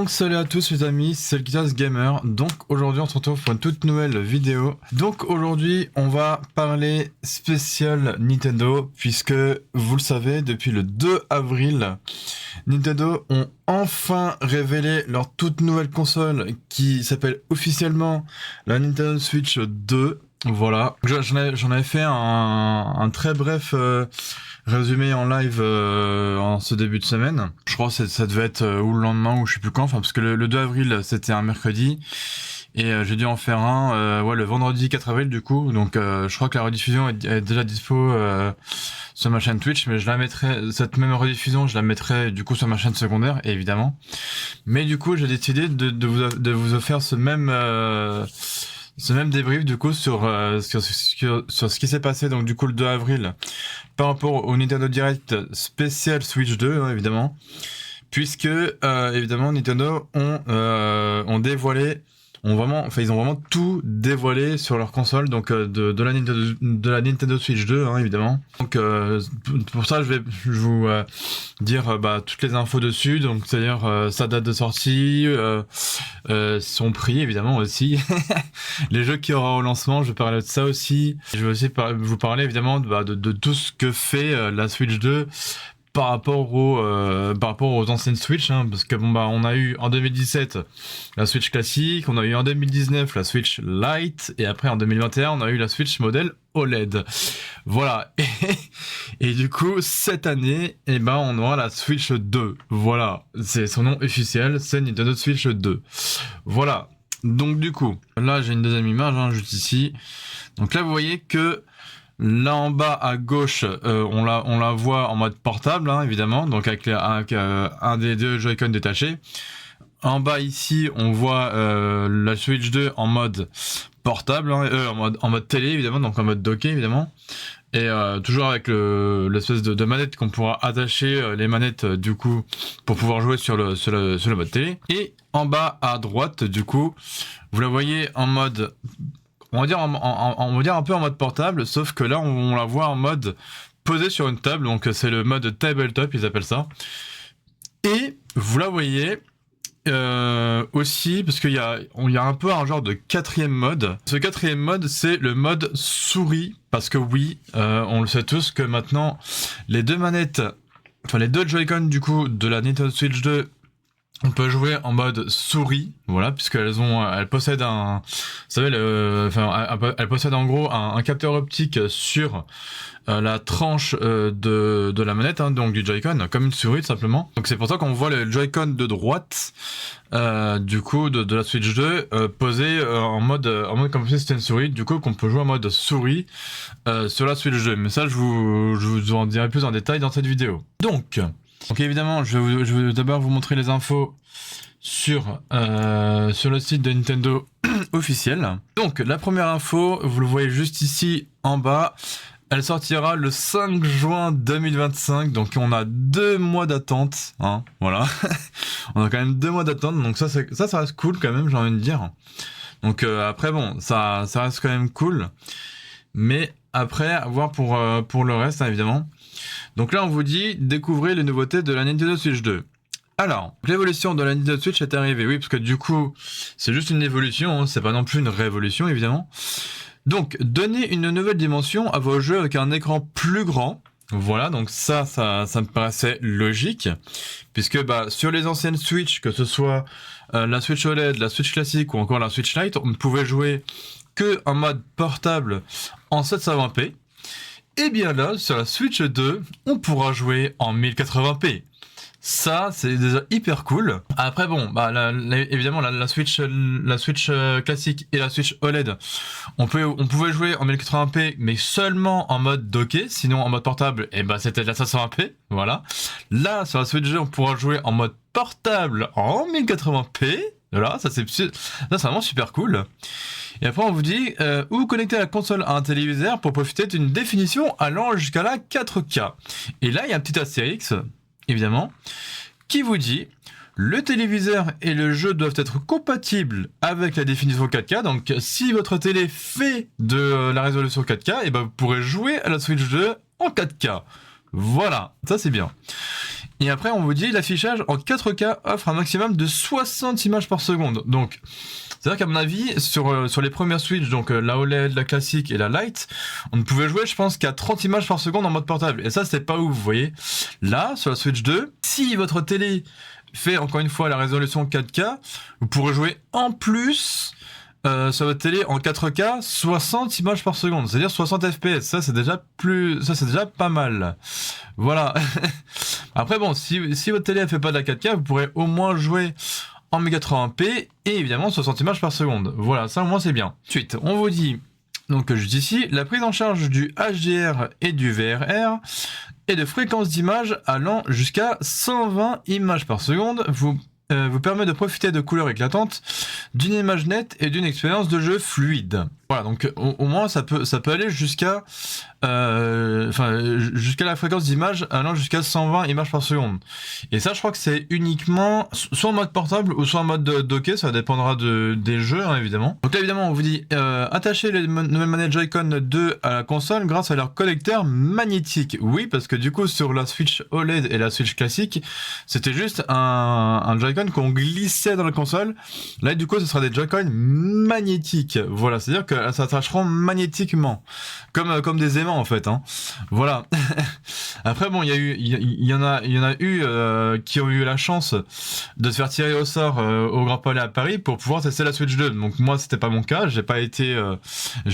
Donc salut à tous les amis, c'est le Kitas Gamer. Donc aujourd'hui on se retrouve pour une toute nouvelle vidéo. Donc aujourd'hui on va parler spécial Nintendo, puisque vous le savez, depuis le 2 avril, Nintendo ont enfin révélé leur toute nouvelle console qui s'appelle officiellement la Nintendo Switch 2. Voilà, j'en avais fait un très bref résumé en live en ce début de semaine. Je crois que ça devait être ou le lendemain ou je sais plus quand, enfin parce que le 2 avril c'était un mercredi et j'ai dû en faire un le vendredi 4 avril du coup. Donc je crois que la rediffusion est déjà dispo sur ma chaîne Twitch, mais je la mettrai, cette même rediffusion je la mettrai du coup sur ma chaîne secondaire évidemment. Mais du coup j'ai décidé de vous offrir ce même débrief du coup sur ce qui s'est passé donc du coup le 2 avril par rapport au Nintendo Direct spécial Switch 2 hein, évidemment, puisque évidemment Nintendo ont dévoilé, ils ont vraiment tout dévoilé sur leur console, donc de la Nintendo Switch 2 hein, évidemment. Donc pour ça je vais vous dire toutes les infos dessus, donc c'est-à-dire sa date de sortie, son prix évidemment aussi, les jeux qu'il y aura au lancement, je vais parler de ça aussi. Je vais aussi vous parler évidemment de tout ce que fait la Switch 2 par rapport aux anciennes Switch, hein, parce que on a eu en 2017 la Switch classique, on a eu en 2019 la Switch Lite, et après en 2021 on a eu la Switch modèle OLED. Voilà, et du coup cette année, on aura la Switch 2. Voilà, c'est son nom officiel, c'est Nintendo Switch 2. Voilà, donc du coup, là j'ai une deuxième image, hein, juste ici. Donc là vous voyez que là en bas à gauche, on la voit en mode portable, hein, évidemment, donc avec un des deux Joy-Con détachés. En bas ici, on voit la Switch 2 en mode portable, hein, en mode télé évidemment, donc en mode docké évidemment. Et toujours avec l'espèce de manette qu'on pourra attacher les manettes du coup pour pouvoir jouer sur le mode télé. Et en bas à droite du coup, vous la voyez en mode, on va dire un peu en mode portable, sauf que là on la voit en mode posée sur une table, donc c'est le mode tabletop ils appellent ça. Et vous la voyez aussi parce qu'il y a un peu un genre de quatrième mode. Ce quatrième mode c'est le mode souris, parce que oui, on le sait tous que maintenant les deux manettes, enfin les deux Joy-Con du coup de la Nintendo Switch 2, on peut jouer en mode souris, voilà, puisqu'elles possèdent elles possèdent en gros un capteur optique sur la tranche de la manette, hein, donc du Joy-Con, comme une souris tout simplement. Donc c'est pour ça qu'on voit le Joy-Con de droite, du coup de la Switch 2, posé en mode comme si c'était une souris, du coup qu'on peut jouer en mode souris sur la Switch 2. Mais ça je vous en dirai plus en détail dans cette vidéo. Donc évidemment, je vais d'abord vous montrer les infos sur le site de Nintendo officiel. Donc la première info, vous le voyez juste ici en bas, elle sortira le 5 juin 2025, donc on a 2 mois d'attente, hein, voilà. On a quand même 2 mois d'attente, donc ça reste cool quand même, j'ai envie de dire. Donc après bon, ça reste quand même cool, mais après à voir pour le reste, hein, évidemment. Donc là on vous dit, découvrez les nouveautés de la Nintendo Switch 2. Alors, l'évolution de la Nintendo Switch est arrivée, oui, parce que du coup, c'est juste une évolution, hein, c'est pas non plus une révolution, évidemment. Donc, donnez une nouvelle dimension à vos jeux avec un écran plus grand. Voilà, donc ça me paraissait logique, puisque sur les anciennes Switch, que ce soit la Switch OLED, la Switch classique ou encore la Switch Lite, on ne pouvait jouer que en mode portable en 720p. Et bien là, sur la Switch 2, on pourra jouer en 1080p. Ça, c'est déjà hyper cool. Après bon, évidemment la Switch classique et la Switch OLED, on pouvait jouer en 1080p, mais seulement en mode docké. Sinon en mode portable, c'était de la 720p. Voilà. Là, sur la Switch 2, on pourra jouer en mode portable en 1080p. Voilà, ça c'est vraiment super cool. Et après on vous dit où connecter la console à un téléviseur pour profiter d'une définition allant jusqu'à la 4K. Et là il y a un petit astérix, évidemment, qui vous dit le téléviseur et le jeu doivent être compatibles avec la définition 4K. Donc si votre télé fait de la résolution 4K, vous pourrez jouer à la Switch 2 en 4K. Voilà, ça c'est bien. Et après, on vous dit l'affichage en 4K offre un maximum de 60 images par seconde. Donc, c'est-à-dire qu'à mon avis, sur les premières Switch, donc la OLED, la classique et la Lite, on ne pouvait jouer, je pense, qu'à 30 images par seconde en mode portable. Et ça, c'était pas ouf, vous voyez. Là, sur la Switch 2, si votre télé fait encore une fois la résolution 4K, vous pourrez jouer en plus sur votre télé en 4K 60 images par seconde, c'est-à-dire 60 FPS. Ça c'est déjà pas mal. Voilà. Après bon, si votre télé elle fait pas de la 4K, vous pourrez au moins jouer en 1080p et évidemment 60 images par seconde. Voilà, ça au moins c'est bien. Ensuite, on vous dit donc juste ici, la prise en charge du HDR et du VRR et de fréquences d'image allant jusqu'à 120 images par seconde vous permet de profiter de couleurs éclatantes, d'une image nette et d'une expérience de jeu fluide. Voilà, donc au moins ça peut aller jusqu'à jusqu'à la fréquence d'image allant jusqu'à 120 images par seconde. Et ça, je crois que c'est uniquement soit en mode portable ou soit en mode docké, ça dépendra des jeux, hein, évidemment. Donc là, évidemment, on vous dit attachez les nouvelles manettes Joy-Con 2 à la console grâce à leur connecteur magnétique. Oui, parce que du coup, sur la Switch OLED et la Switch classique, c'était juste un Joy-Con qu'on glissait dans la console. Là, du coup, ce sera des Joy-Con magnétiques. Voilà, c'est-à-dire que s'attacheront magnétiquement, comme des aimants en fait. Hein. Voilà. Après bon, il y en a eu qui ont eu la chance de se faire tirer au sort au Grand Palais à Paris pour pouvoir tester la Switch 2. Donc moi, c'était pas mon cas. J'ai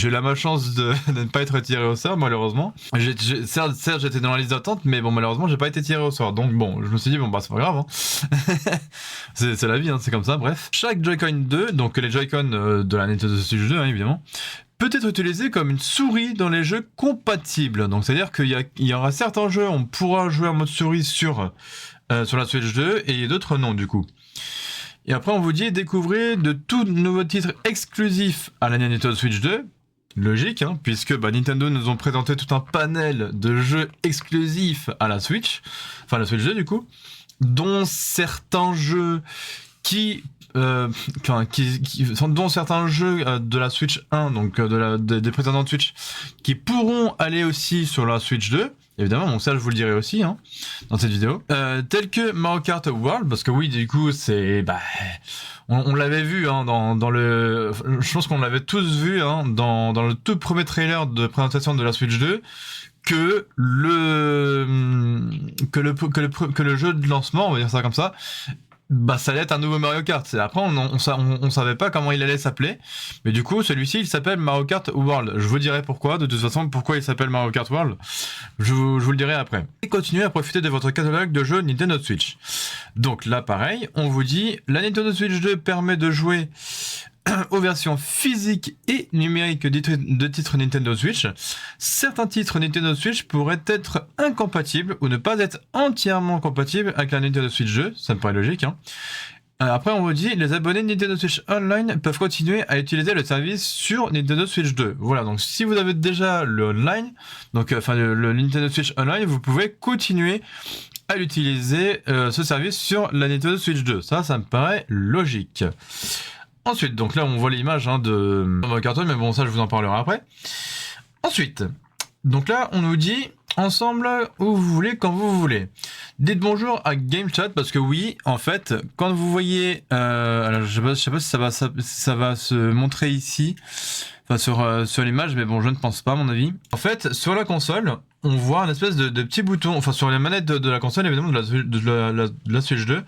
eu la malchance de ne pas être tiré au sort malheureusement. Certes, j'étais dans la liste d'attente, mais bon malheureusement, j'ai pas été tiré au sort. Donc bon, je me suis dit bon bah c'est pas grave. Hein. c'est la vie, hein, c'est comme ça. Bref, chaque Joy-Con 2, donc les Joy-Con de la Nintendo Switch 2, hein, évidemment, peut être utilisé comme une souris dans les jeux compatibles. Donc c'est-à-dire qu'il y aura certains jeux, on pourra jouer en mode souris sur la Switch 2 et d'autres non du coup. Et après on vous dit découvrez de tout nouveaux titres exclusifs à la Nintendo Switch 2. Logique, hein, puisque Nintendo nous ont présenté tout un panel de jeux exclusifs à la Switch, enfin la Switch 2 du coup, dont certains jeux dont certains jeux de la Switch 1, donc des précédentes Switch, qui pourront aller aussi sur la Switch 2, évidemment, donc ça je vous le dirai aussi hein, dans cette vidéo, tels que Mario Kart World, parce que oui, du coup, c'est... on l'avait vu hein, dans le... Je pense qu'on l'avait tous vu hein, dans le tout premier trailer de présentation de la Switch 2, que le jeu de lancement, on va dire ça comme ça, ça allait être un nouveau Mario Kart. Après, on savait pas comment il allait s'appeler. Mais du coup, celui-ci, il s'appelle Mario Kart World. Je vous dirai pourquoi. De toute façon, pourquoi il s'appelle Mario Kart World, je vous le dirai après. Et continuez à profiter de votre catalogue de jeux Nintendo Switch. Donc là, pareil, on vous dit, la Nintendo Switch 2 permet de jouer aux versions physiques et numériques de titres Nintendo Switch. Certains titres Nintendo Switch pourraient être incompatibles ou ne pas être entièrement compatibles avec la Nintendo Switch 2, ça me paraît logique. Hein. Après, on vous dit, les abonnés Nintendo Switch Online peuvent continuer à utiliser le service sur Nintendo Switch 2. Voilà, donc si vous avez déjà le online, donc le Nintendo Switch Online, vous pouvez continuer à l'utiliser, ce service sur la Nintendo Switch 2. Ça me paraît logique. Ensuite, donc là on voit l'image hein, de Mario Kart, mais bon ça je vous en parlerai après. Ensuite, donc là on nous dit ensemble où vous voulez, quand vous voulez. Dites bonjour à GameChat parce que oui, en fait, quand vous voyez, alors je sais pas si ça va se montrer ici, enfin sur l'image, mais bon je ne pense pas à mon avis. En fait, sur la console, on voit un espèce de petit bouton, enfin sur les manettes de la console évidemment de la Switch 2,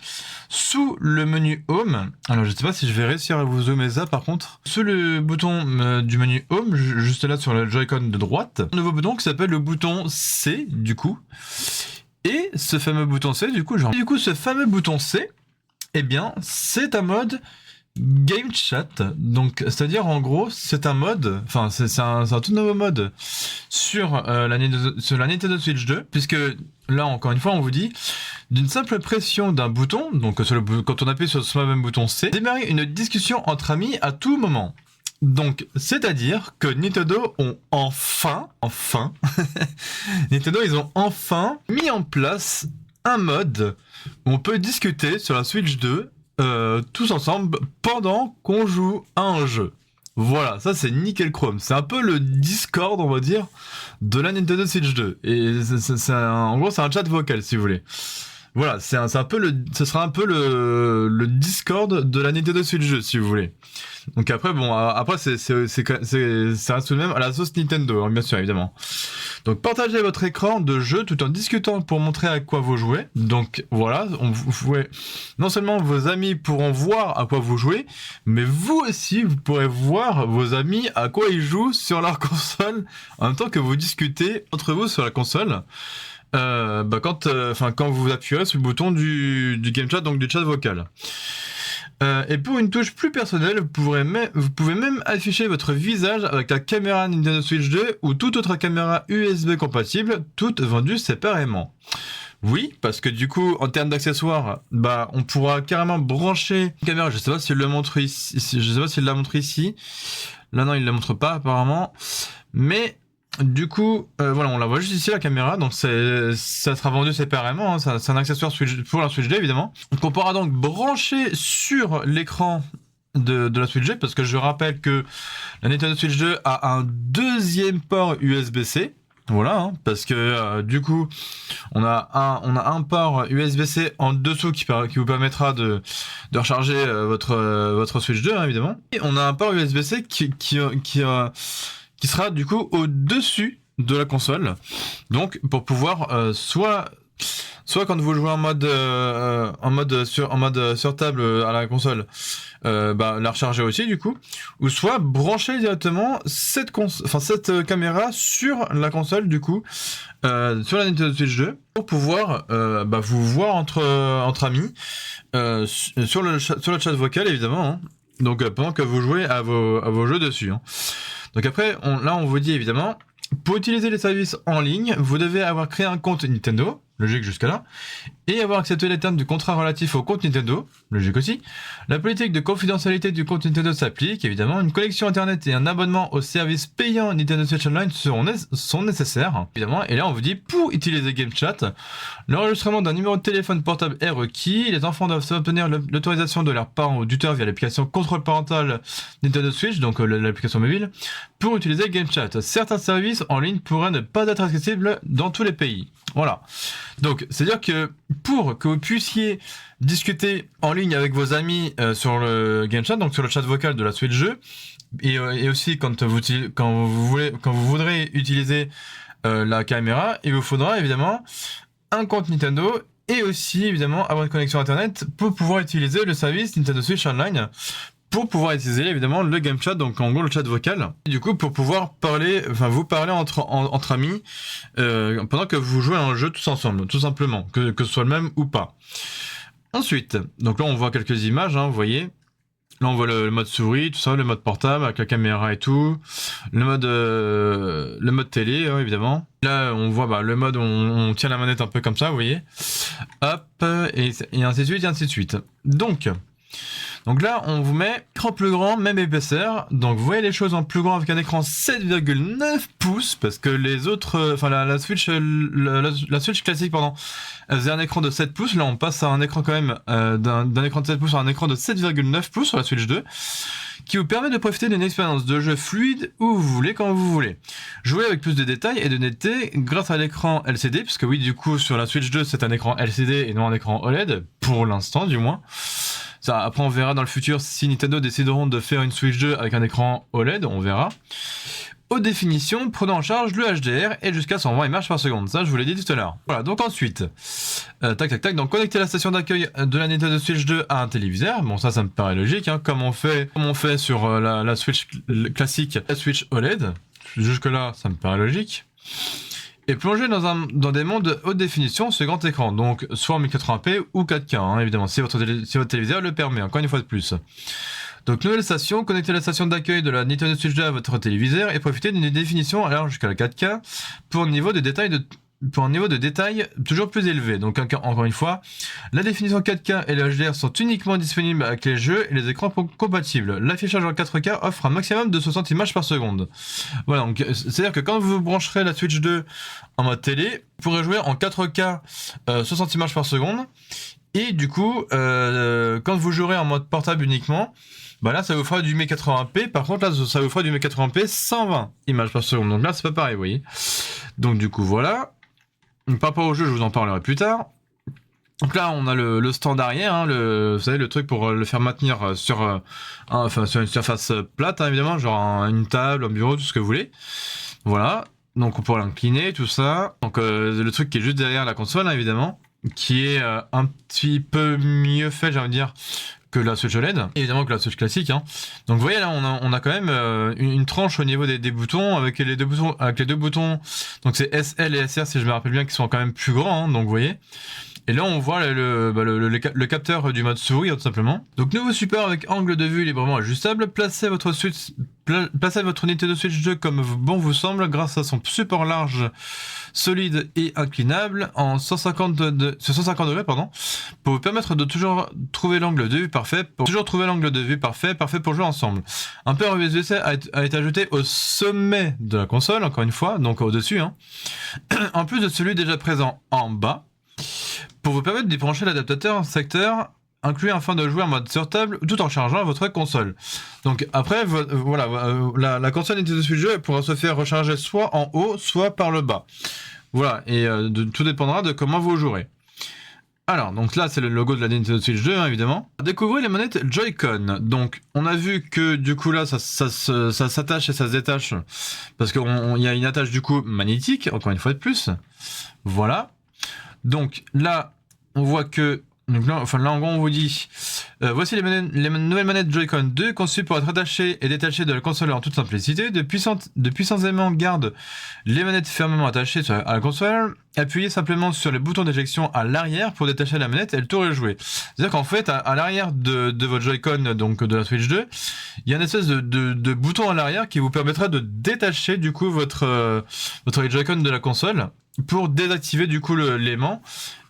sous le menu Home. Alors je sais pas si je vais réussir à vous zoomer ça par contre. Sous le bouton du menu Home, juste là sur le Joy-Con de droite, un nouveau bouton qui s'appelle le bouton C du coup. Et ce fameux bouton C du coup, ce fameux bouton C, eh bien c'est un mode Game Chat, donc c'est-à-dire en gros c'est un mode, enfin c'est un tout nouveau mode sur la Nintendo Switch 2, puisque là encore une fois on vous dit d'une simple pression d'un bouton, donc quand on appuie sur ce même bouton C, démarrer une discussion entre amis à tout moment. Donc c'est-à-dire que Nintendo ont enfin Nintendo ils ont enfin mis en place un mode où on peut discuter sur la Switch 2 tous ensemble pendant qu'on joue à un jeu. Voilà, ça c'est nickel chrome. C'est un peu le Discord, on va dire, de la Nintendo Switch 2. Et en gros, c'est un chat vocal, si vous voulez. Voilà, c'est un peu ce sera un peu le Discord de la Nintendo Switch 2, si vous voulez. Donc après, bon, après, ça reste tout de même à la sauce Nintendo, hein, bien sûr, évidemment. Donc partagez votre écran de jeu tout en discutant pour montrer à quoi vous jouez. Donc voilà, non seulement vos amis pourront voir à quoi vous jouez, mais vous aussi, vous pourrez voir vos amis à quoi ils jouent sur leur console, en même temps que vous discutez entre vous sur la console. Quand vous appuyez sur le bouton du game chat, donc du chat vocal. Et pour une touche plus personnelle, vous pouvez même afficher votre visage avec la caméra Nintendo Switch 2 ou toute autre caméra USB compatible, toutes vendues séparément. Oui, parce que du coup, en termes d'accessoires, on pourra carrément brancher une caméra. Je sais pas s'il le montre ici. Je sais pas s'il la montre ici. Là, non, il la montre pas apparemment. Mais du coup, voilà, on la voit juste ici la caméra, donc ça sera vendu séparément, hein, c'est un accessoire pour la Switch 2 évidemment. Donc on pourra donc brancher sur l'écran de la Switch 2, parce que je rappelle que la Nintendo Switch 2 a un deuxième port USB-C. Voilà, hein, parce que du coup, on a un port USB-C en dessous qui vous permettra de recharger votre Switch 2, hein, évidemment. Et on a un port USB-C qui sera du coup au-dessus de la console. Donc pour pouvoir soit quand vous jouez en mode sur table à la console, la recharger aussi du coup, ou soit brancher directement cette caméra sur la console du coup, sur la Nintendo Switch 2 pour pouvoir vous voir entre amis sur le chat vocal évidemment, hein. Donc pendant que vous jouez à vos jeux dessus, hein. Donc après, on vous dit évidemment, pour utiliser les services en ligne, vous devez avoir créé un compte Nintendo, logique jusqu'à là, et avoir accepté les termes du contrat relatif au compte Nintendo, logique aussi. La politique de confidentialité du compte Nintendo s'applique, évidemment. Une connexion internet et un abonnement au service payant Nintendo Switch Online sont nécessaires, évidemment. Et là, on vous dit, pour utiliser Game Chat, l'enregistrement d'un numéro de téléphone portable est requis. Les enfants doivent obtenir l'autorisation de leurs parents ou tuteurs via l'application contrôle parental Nintendo Switch, donc l'application mobile, pour utiliser Game Chat. Certains services en ligne pourraient ne pas être accessibles dans tous les pays. Voilà. Donc, c'est-à-dire que pour que vous puissiez discuter en ligne avec vos amis sur le Game Chat, donc sur le chat vocal de la Switch 2, et aussi quand vous voudrez utiliser la caméra, il vous faudra évidemment un compte Nintendo et aussi évidemment avoir une connexion internet pour pouvoir utiliser le service Nintendo Switch Online, pour pouvoir utiliser évidemment le game chat, donc en gros le chat vocal, et du coup pour pouvoir vous parler entre amis pendant que vous jouez à un jeu tous ensemble, tout simplement, que ce soit le même ou pas. Ensuite, donc là on voit quelques images, hein, vous voyez. Là on voit le mode souris, tout ça, le mode portable avec la caméra et tout, le mode télé, hein, évidemment. Là on voit le mode où on tient la manette un peu comme ça, vous voyez. Hop, et ainsi de suite, et ainsi de suite. Donc là, on vous met écran plus grand, même épaisseur. Donc vous voyez les choses en plus grand avec un écran 7,9 pouces, parce que les autres, la Switch classique, elle faisait un écran de 7 pouces. Là, on passe à un écran quand même d'un écran de 7 pouces à un écran de 7,9 pouces sur la Switch 2, qui vous permet de profiter d'une expérience de jeu fluide où vous voulez, quand vous voulez. Jouer avec plus de détails et de netteté grâce à l'écran LCD, puisque oui, du coup, sur la Switch 2, c'est un écran LCD et non un écran OLED, pour l'instant du moins. Ça, après, on verra dans le futur si Nintendo décideront de faire une Switch 2 avec un écran OLED, on verra. Haute définition, prenant en charge le HDR et jusqu'à 120 images par seconde. Ça, je vous l'ai dit tout à l'heure. Voilà, donc ensuite, donc connecter la station d'accueil de la Nintendo Switch 2 à un téléviseur. Bon, ça me paraît logique, hein, comme on fait sur la Switch classique, la Switch OLED. Jusque-là, ça me paraît logique. Et plonger dans des mondes haute définition sur grand écran, donc soit en 1080p ou 4K, hein, évidemment, si votre téléviseur le permet, encore une fois de plus. Donc nouvelle station, connectez la station d'accueil de la Nintendo Switch 2 à votre téléviseur et profitez d'une définition allant jusqu'à la 4K pour un niveau de détail toujours plus élevé. Donc encore une fois, la définition 4K et le HDR sont uniquement disponibles avec les jeux et les écrans compatibles. L'affichage en 4K offre un maximum de 60 images par seconde. Voilà, donc c'est-à-dire que quand vous brancherez la Switch 2 en mode télé, vous pourrez jouer en 4K 60 images par seconde. Et du coup, quand vous jouerez en mode portable uniquement, là ça vous fera du 1080p. Par contre là ça vous fera du 1080p 120 images par seconde. Donc là c'est pas pareil, vous voyez. Donc du coup voilà. Par rapport au jeu, je vous en parlerai plus tard. Donc là, on a le stand arrière, hein, vous savez, le truc pour le faire maintenir sur, sur une surface plate, hein, évidemment, genre une table, un bureau, tout ce que vous voulez. Voilà. Donc on pourra l'incliner, tout ça. Donc le truc qui est juste derrière la console, hein, évidemment, qui est un petit peu mieux fait, j'ai envie de dire, que la Switch OLED, évidemment que la Switch classique. Hein. Donc vous voyez là, on a quand même une tranche au niveau des boutons, avec les deux boutons. Donc c'est S, L et SR, si je me rappelle bien, qui sont quand même plus grands. Hein, donc vous voyez. Et là, on voit le capteur du mode souris, tout simplement. Donc, nouveau support avec angle de vue librement ajustable. Placez votre Nintendo Switch 2 comme bon vous semble, grâce à son support large, solide et inclinable en 150 degrés, pour vous permettre de toujours trouver l'angle de vue parfait. Parfait pour jouer ensemble. Un port USB-C a été ajouté au sommet de la console, encore une fois, donc au-dessus, hein. En plus de celui déjà présent en bas, pour vous permettre d'y brancher l'adaptateur secteur inclus afin de jouer en mode sur table tout en chargeant votre console. Donc après, voilà, la console Nintendo Switch 2 pourra se faire recharger soit en haut, soit par le bas. Voilà, et tout dépendra de comment vous jouerez. Alors, donc là, c'est le logo de la Nintendo Switch 2, hein, évidemment. Découvrez les manettes Joy-Con. Donc, on a vu que, du coup, là, ça s'attache et ça se détache. Parce qu'il y a une attache, du coup, magnétique, encore une fois de plus. Voilà. Donc, là, on voit que... Donc là, en gros, on vous dit... voici les nouvelles manettes Joy-Con 2, conçues pour être attachées et détachées de la console en toute simplicité. De puissants aimants gardent les manettes fermement attachées à la console. Appuyez simplement sur les boutons d'éjection à l'arrière pour détacher la manette et le tour est joué. C'est-à-dire qu'en fait, à l'arrière de votre Joy-Con, donc de la Switch 2, il y a une espèce de bouton à l'arrière qui vous permettra de détacher du coup votre Joy-Con de la console pour désactiver du coup l'aimant.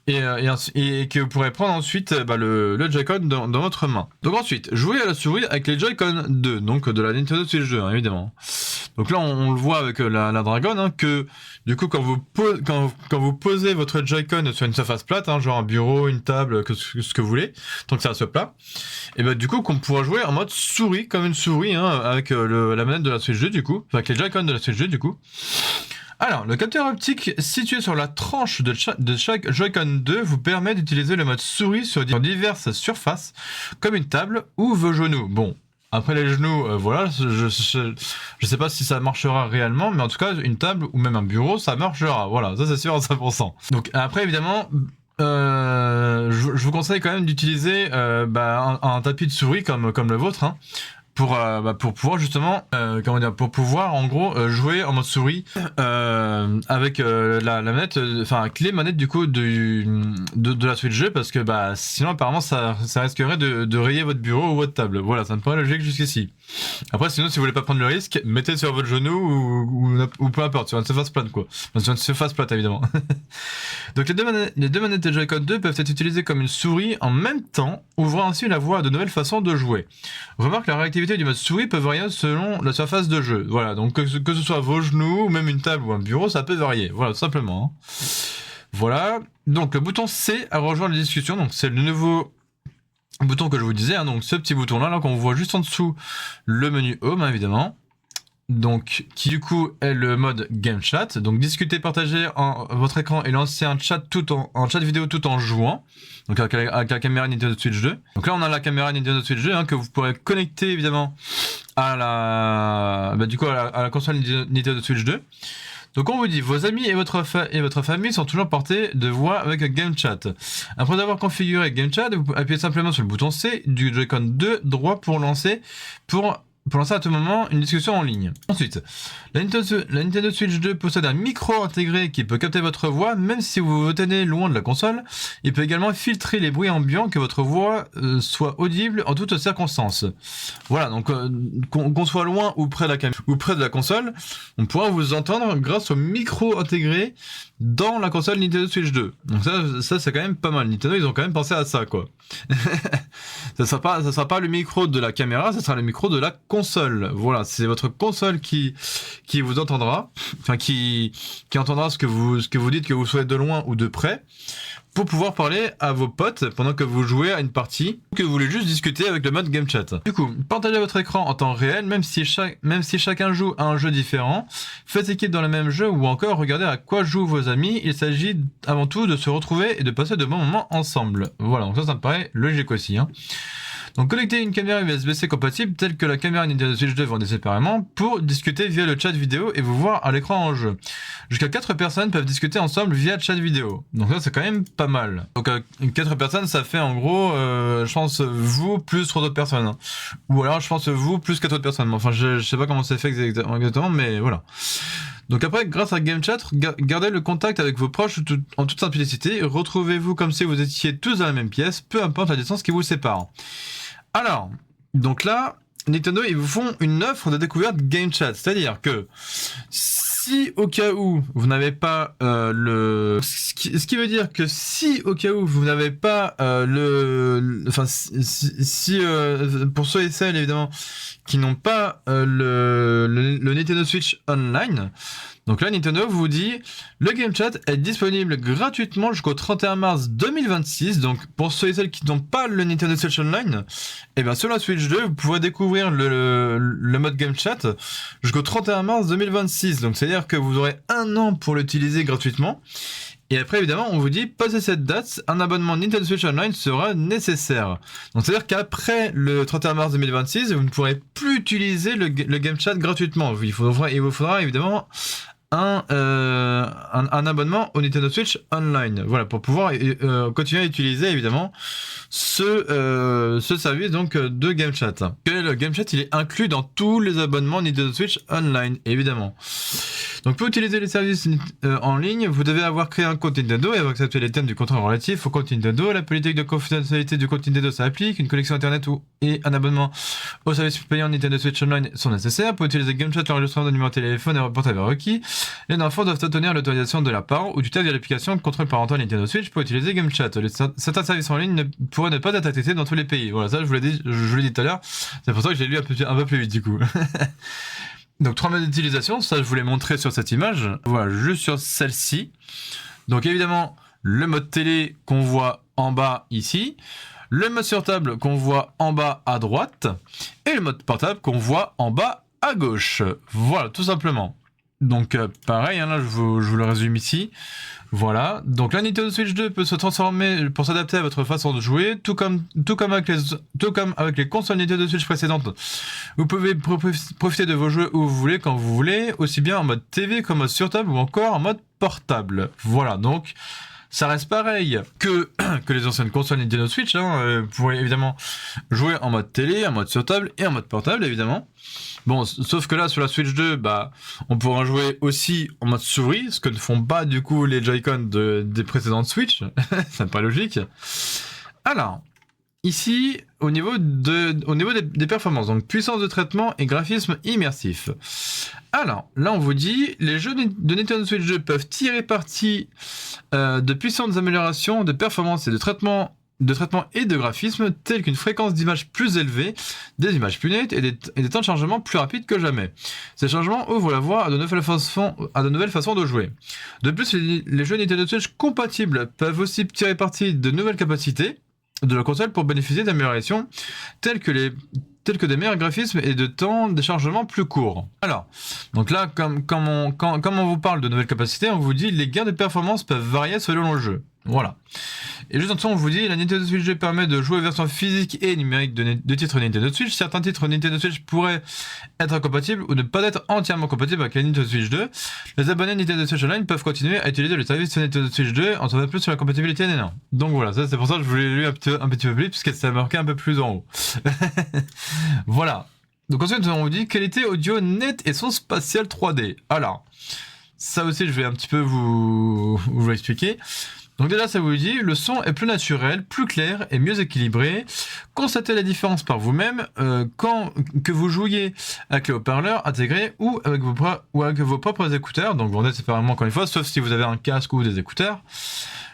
Et que vous pourrez prendre ensuite le Joy-Con dans votre main. Donc ensuite, jouez à la souris avec les Joy-Con 2, donc de la Nintendo Switch 2, hein, évidemment. Donc là, on le voit avec la Dragon, hein, que du coup, quand vous posez votre Joy-Con sur une surface plate, hein, genre un bureau, une table, ce que vous voulez, tant que ça reste plat, et ben du coup, qu'on pourra jouer en mode souris, comme une souris, hein, avec la manette de la Switch 2, du coup, enfin, avec les Joy-Con de la Switch 2, du coup. Alors, le capteur optique situé sur la tranche de chaque Joy-Con 2 vous permet d'utiliser le mode souris sur diverses surfaces, comme une table ou vos genoux. Bon, après les genoux, voilà, je sais pas si ça marchera réellement, mais en tout cas, une table ou même un bureau, ça marchera. Voilà, ça c'est sûr à 100%. Donc après, évidemment... je vous conseille quand même d'utiliser un tapis de souris comme le vôtre, hein, pour pouvoir justement pour pouvoir en gros jouer en mode souris avec la manette, avec les manettes du coup de la Switch 2, parce que sinon apparemment ça risquerait de rayer votre bureau ou votre table. Voilà, ça me paraît logique jusqu'ici. Après, sinon, si vous voulez pas prendre le risque, mettez sur votre genou ou peu importe, sur une surface plate, quoi. Enfin, sur une surface plate, évidemment. Donc, les deux manettes de Joy-Con 2 peuvent être utilisées comme une souris en même temps, ouvrant ainsi la voie à de nouvelles façons de jouer. Remarque, la réactivité du mode souris peut varier selon la surface de jeu. Voilà, donc que ce soit vos genoux, ou même une table ou un bureau, ça peut varier. Voilà, tout simplement. Hein. Voilà. Donc, le bouton C a rejoint les discussions. Donc, c'est le nouveau bouton que je vous disais, hein, donc ce petit bouton là qu'on voit juste en dessous le menu Home, hein, évidemment, donc qui du coup est le mode Game Chat, donc discuter, partager votre écran et lancer un chat chat vidéo tout en jouant, donc avec la caméra Nintendo Switch 2. Donc là on a la caméra Nintendo Switch 2, hein, que vous pourrez connecter évidemment à la console Nintendo Switch 2. Donc on vous dit, vos amis et votre famille sont toujours portés de voix avec Game Chat. Après avoir configuré Game Chat, vous appuyez simplement sur le bouton C du Joy-Con 2 droit pour lancer à tout moment une discussion en ligne. Ensuite, la Nintendo Switch 2 possède un micro intégré qui peut capter votre voix même si vous vous tenez loin de la console. Il peut également filtrer les bruits ambiants, que votre voix soit audible en toutes circonstances. Voilà, donc qu'on soit loin ou près de la console, on pourra vous entendre grâce au micro intégré dans la console Nintendo Switch 2. Donc ça c'est quand même pas mal. Nintendo, ils ont quand même pensé à ça, quoi. Ça sera pas le micro de la caméra, ça sera le micro de la console. console. Voilà, c'est votre console qui vous entendra, enfin qui entendra ce que vous dites, que vous soyez de loin ou de près, pour pouvoir parler à vos potes pendant que vous jouez à une partie ou que vous voulez juste discuter avec le mode Game Chat. Du coup, partagez votre écran en temps réel, même si chacun joue à un jeu différent, faites équipe dans le même jeu ou encore regardez à quoi jouent vos amis. Il s'agit avant tout de se retrouver et de passer de bons moments ensemble. Voilà, donc ça me paraît logique aussi. Donc connectez une caméra USB-C compatible telle que la caméra Nintendo Switch 2 vendée séparément pour discuter via le chat vidéo et vous voir à l'écran en jeu. Jusqu'à 4 personnes peuvent discuter ensemble via chat vidéo. Donc là c'est quand même pas mal. Donc 4 personnes ça fait en gros je pense vous plus 3 autres personnes. Ou alors je pense vous plus 4 autres personnes. Enfin je sais pas comment c'est fait exactement mais voilà. Donc après, grâce à Game Chat, gardez le contact avec vos proches en toute simplicité. Retrouvez-vous comme si vous étiez tous dans la même pièce, peu importe la distance qui vous sépare. Alors, donc là, Nintendo, ils vous font une offre de découverte Game Chat. C'est-à-dire que si au cas où vous n'avez pas ce qui veut dire que si au cas où vous n'avez pas enfin si pour ceux et celles évidemment qui n'ont pas le Nintendo Switch Online, donc là Nintendo vous dit le Game Chat est disponible gratuitement jusqu'au 31 mars 2026. Donc pour ceux et celles qui n'ont pas le Nintendo Switch Online, et bien sur la Switch 2 vous pourrez découvrir le mode Game Chat jusqu'au 31 mars 2026. Donc c'est-à-dire que vous aurez 1 an pour l'utiliser gratuitement. Et après, évidemment, on vous dit, passé cette date, un abonnement Nintendo Switch Online sera nécessaire. Donc, c'est-à-dire qu'après le 31 mars 2026, vous ne pourrez plus utiliser le Game Chat gratuitement. Il vous faudra évidemment un abonnement au Nintendo Switch Online. Voilà, pour pouvoir continuer à utiliser, évidemment, ce service donc de Game Chat. Le Game Chat, il est inclus dans tous les abonnements Nintendo Switch Online, évidemment. Donc pour utiliser les services en ligne, vous devez avoir créé un compte Nintendo et avoir accepté les termes du contrat relatif au compte Nintendo. La politique de confidentialité du compte Nintendo s'applique. Une connexion internet et un abonnement au service payant Nintendo Switch Online sont nécessaires. Pour utiliser Game Chat, l'enregistrement de numéro de téléphone et portable est requis. Les enfants doivent obtenir l'autorisation de la part ou du tutelle via l'application de contrôle parental Nintendo Switch pour utiliser Game Chat. Certains services en ligne pourraient ne pas être accessibles dans tous les pays. Voilà, ça je vous l'ai dit tout à l'heure. C'est pour ça que j'ai lu un peu plus vite du coup. Donc 3 modes d'utilisation, ça je vous l'ai montré sur cette image, voilà, juste sur celle-ci. Donc évidemment, le mode télé qu'on voit en bas ici, le mode sur table qu'on voit en bas à droite, et le mode portable qu'on voit en bas à gauche. Voilà, tout simplement. Donc pareil, là je vous le résume ici. Voilà, donc la Nintendo Switch 2 peut se transformer pour s'adapter à votre façon de jouer, tout comme avec les consoles Nintendo Switch précédentes. Vous pouvez profiter de vos jeux où vous voulez, quand vous voulez, aussi bien en mode TV qu'en mode sur table ou encore en mode portable. Voilà, donc ça reste pareil que les anciennes consoles Nintendo Switch. Vous pourrez évidemment jouer en mode télé, en mode sur table et en mode portable évidemment. Bon, sauf que là, sur la Switch 2, on pourra jouer aussi en mode souris, ce que ne font pas, du coup, les Joy-Con des précédentes Switch. C'est pas logique. Alors, ici, au niveau des performances, donc puissance de traitement et graphisme immersif. Alors, là, on vous dit, les jeux de Nintendo Switch 2 peuvent tirer parti de puissantes améliorations de performance et de traitement et de graphisme, tels qu'une fréquence d'image plus élevée, des images plus nettes et des temps de chargement plus rapides que jamais. Ces changements ouvrent la voie à de nouvelles façons de jouer. De plus, les jeux Nintendo Switch compatibles peuvent aussi tirer parti de nouvelles capacités de la console pour bénéficier d'améliorations telles que des meilleurs graphismes et de temps de chargement plus courts. Alors, donc là, comme on vous parle de nouvelles capacités, on vous dit les gains de performance peuvent varier selon le jeu. Voilà. Et juste en dessous, on vous dit la Nintendo Switch 2 permet de jouer version physique et numérique de titres Nintendo Switch. Certains titres Nintendo Switch pourraient être compatibles ou ne pas être entièrement compatibles avec la Nintendo Switch 2. Les abonnés Nintendo Switch Online peuvent continuer à utiliser le service de Nintendo Switch 2 en savant plus sur la compatibilité des noms. Donc voilà, ça c'est pour ça que je voulais lu un petit peu plus, puisque ça marqué un peu plus en haut. Voilà. Donc ensuite, on vous dit qualité audio nette et son spatial 3D. Alors, ça aussi, je vais un petit peu vous expliquer. Donc déjà, ça vous dit, le son est plus naturel, plus clair et mieux équilibré. constater la différence par vous-même quand que vous jouiez avec les haut-parleurs intégrés ou avec vos propres écouteurs. Donc vous en êtes séparément encore une fois, sauf si vous avez un casque ou des écouteurs.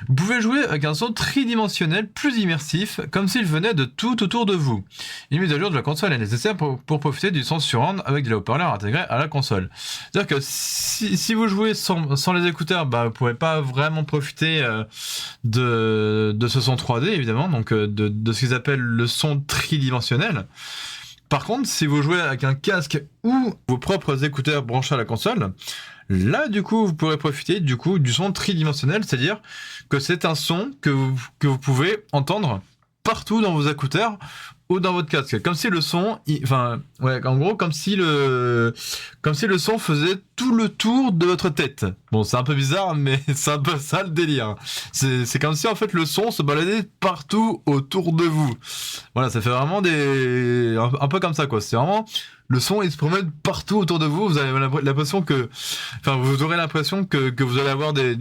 Vous pouvez jouer avec un son tridimensionnel plus immersif, comme s'il venait de tout autour de vous. Une mise à jour de la console est nécessaire pour profiter du son surround avec des haut-parleurs intégrés à la console. C'est-à-dire que si vous jouez sans les écouteurs, bah, vous ne pourrez pas vraiment profiter de ce son 3D, évidemment, donc de ce qu'ils appellent le son tridimensionnel. Par contre, si vous jouez avec un casque ou vos propres écouteurs branchés à la console, là, du coup, vous pourrez profiter du son tridimensionnel, c'est-à-dire que c'est un son que vous pouvez entendre partout dans vos écouteurs ou dans votre casque, comme si le son, en gros, comme si le son faisait tout le tour de votre tête. Bon, c'est un peu bizarre, mais c'est un peu ça le délire. C'est comme si en fait le son se baladait partout autour de vous. Voilà, ça fait vraiment un peu comme ça quoi. C'est vraiment le son, il se promène partout autour de vous. Vous avez l'impression vous aurez l'impression que vous allez avoir des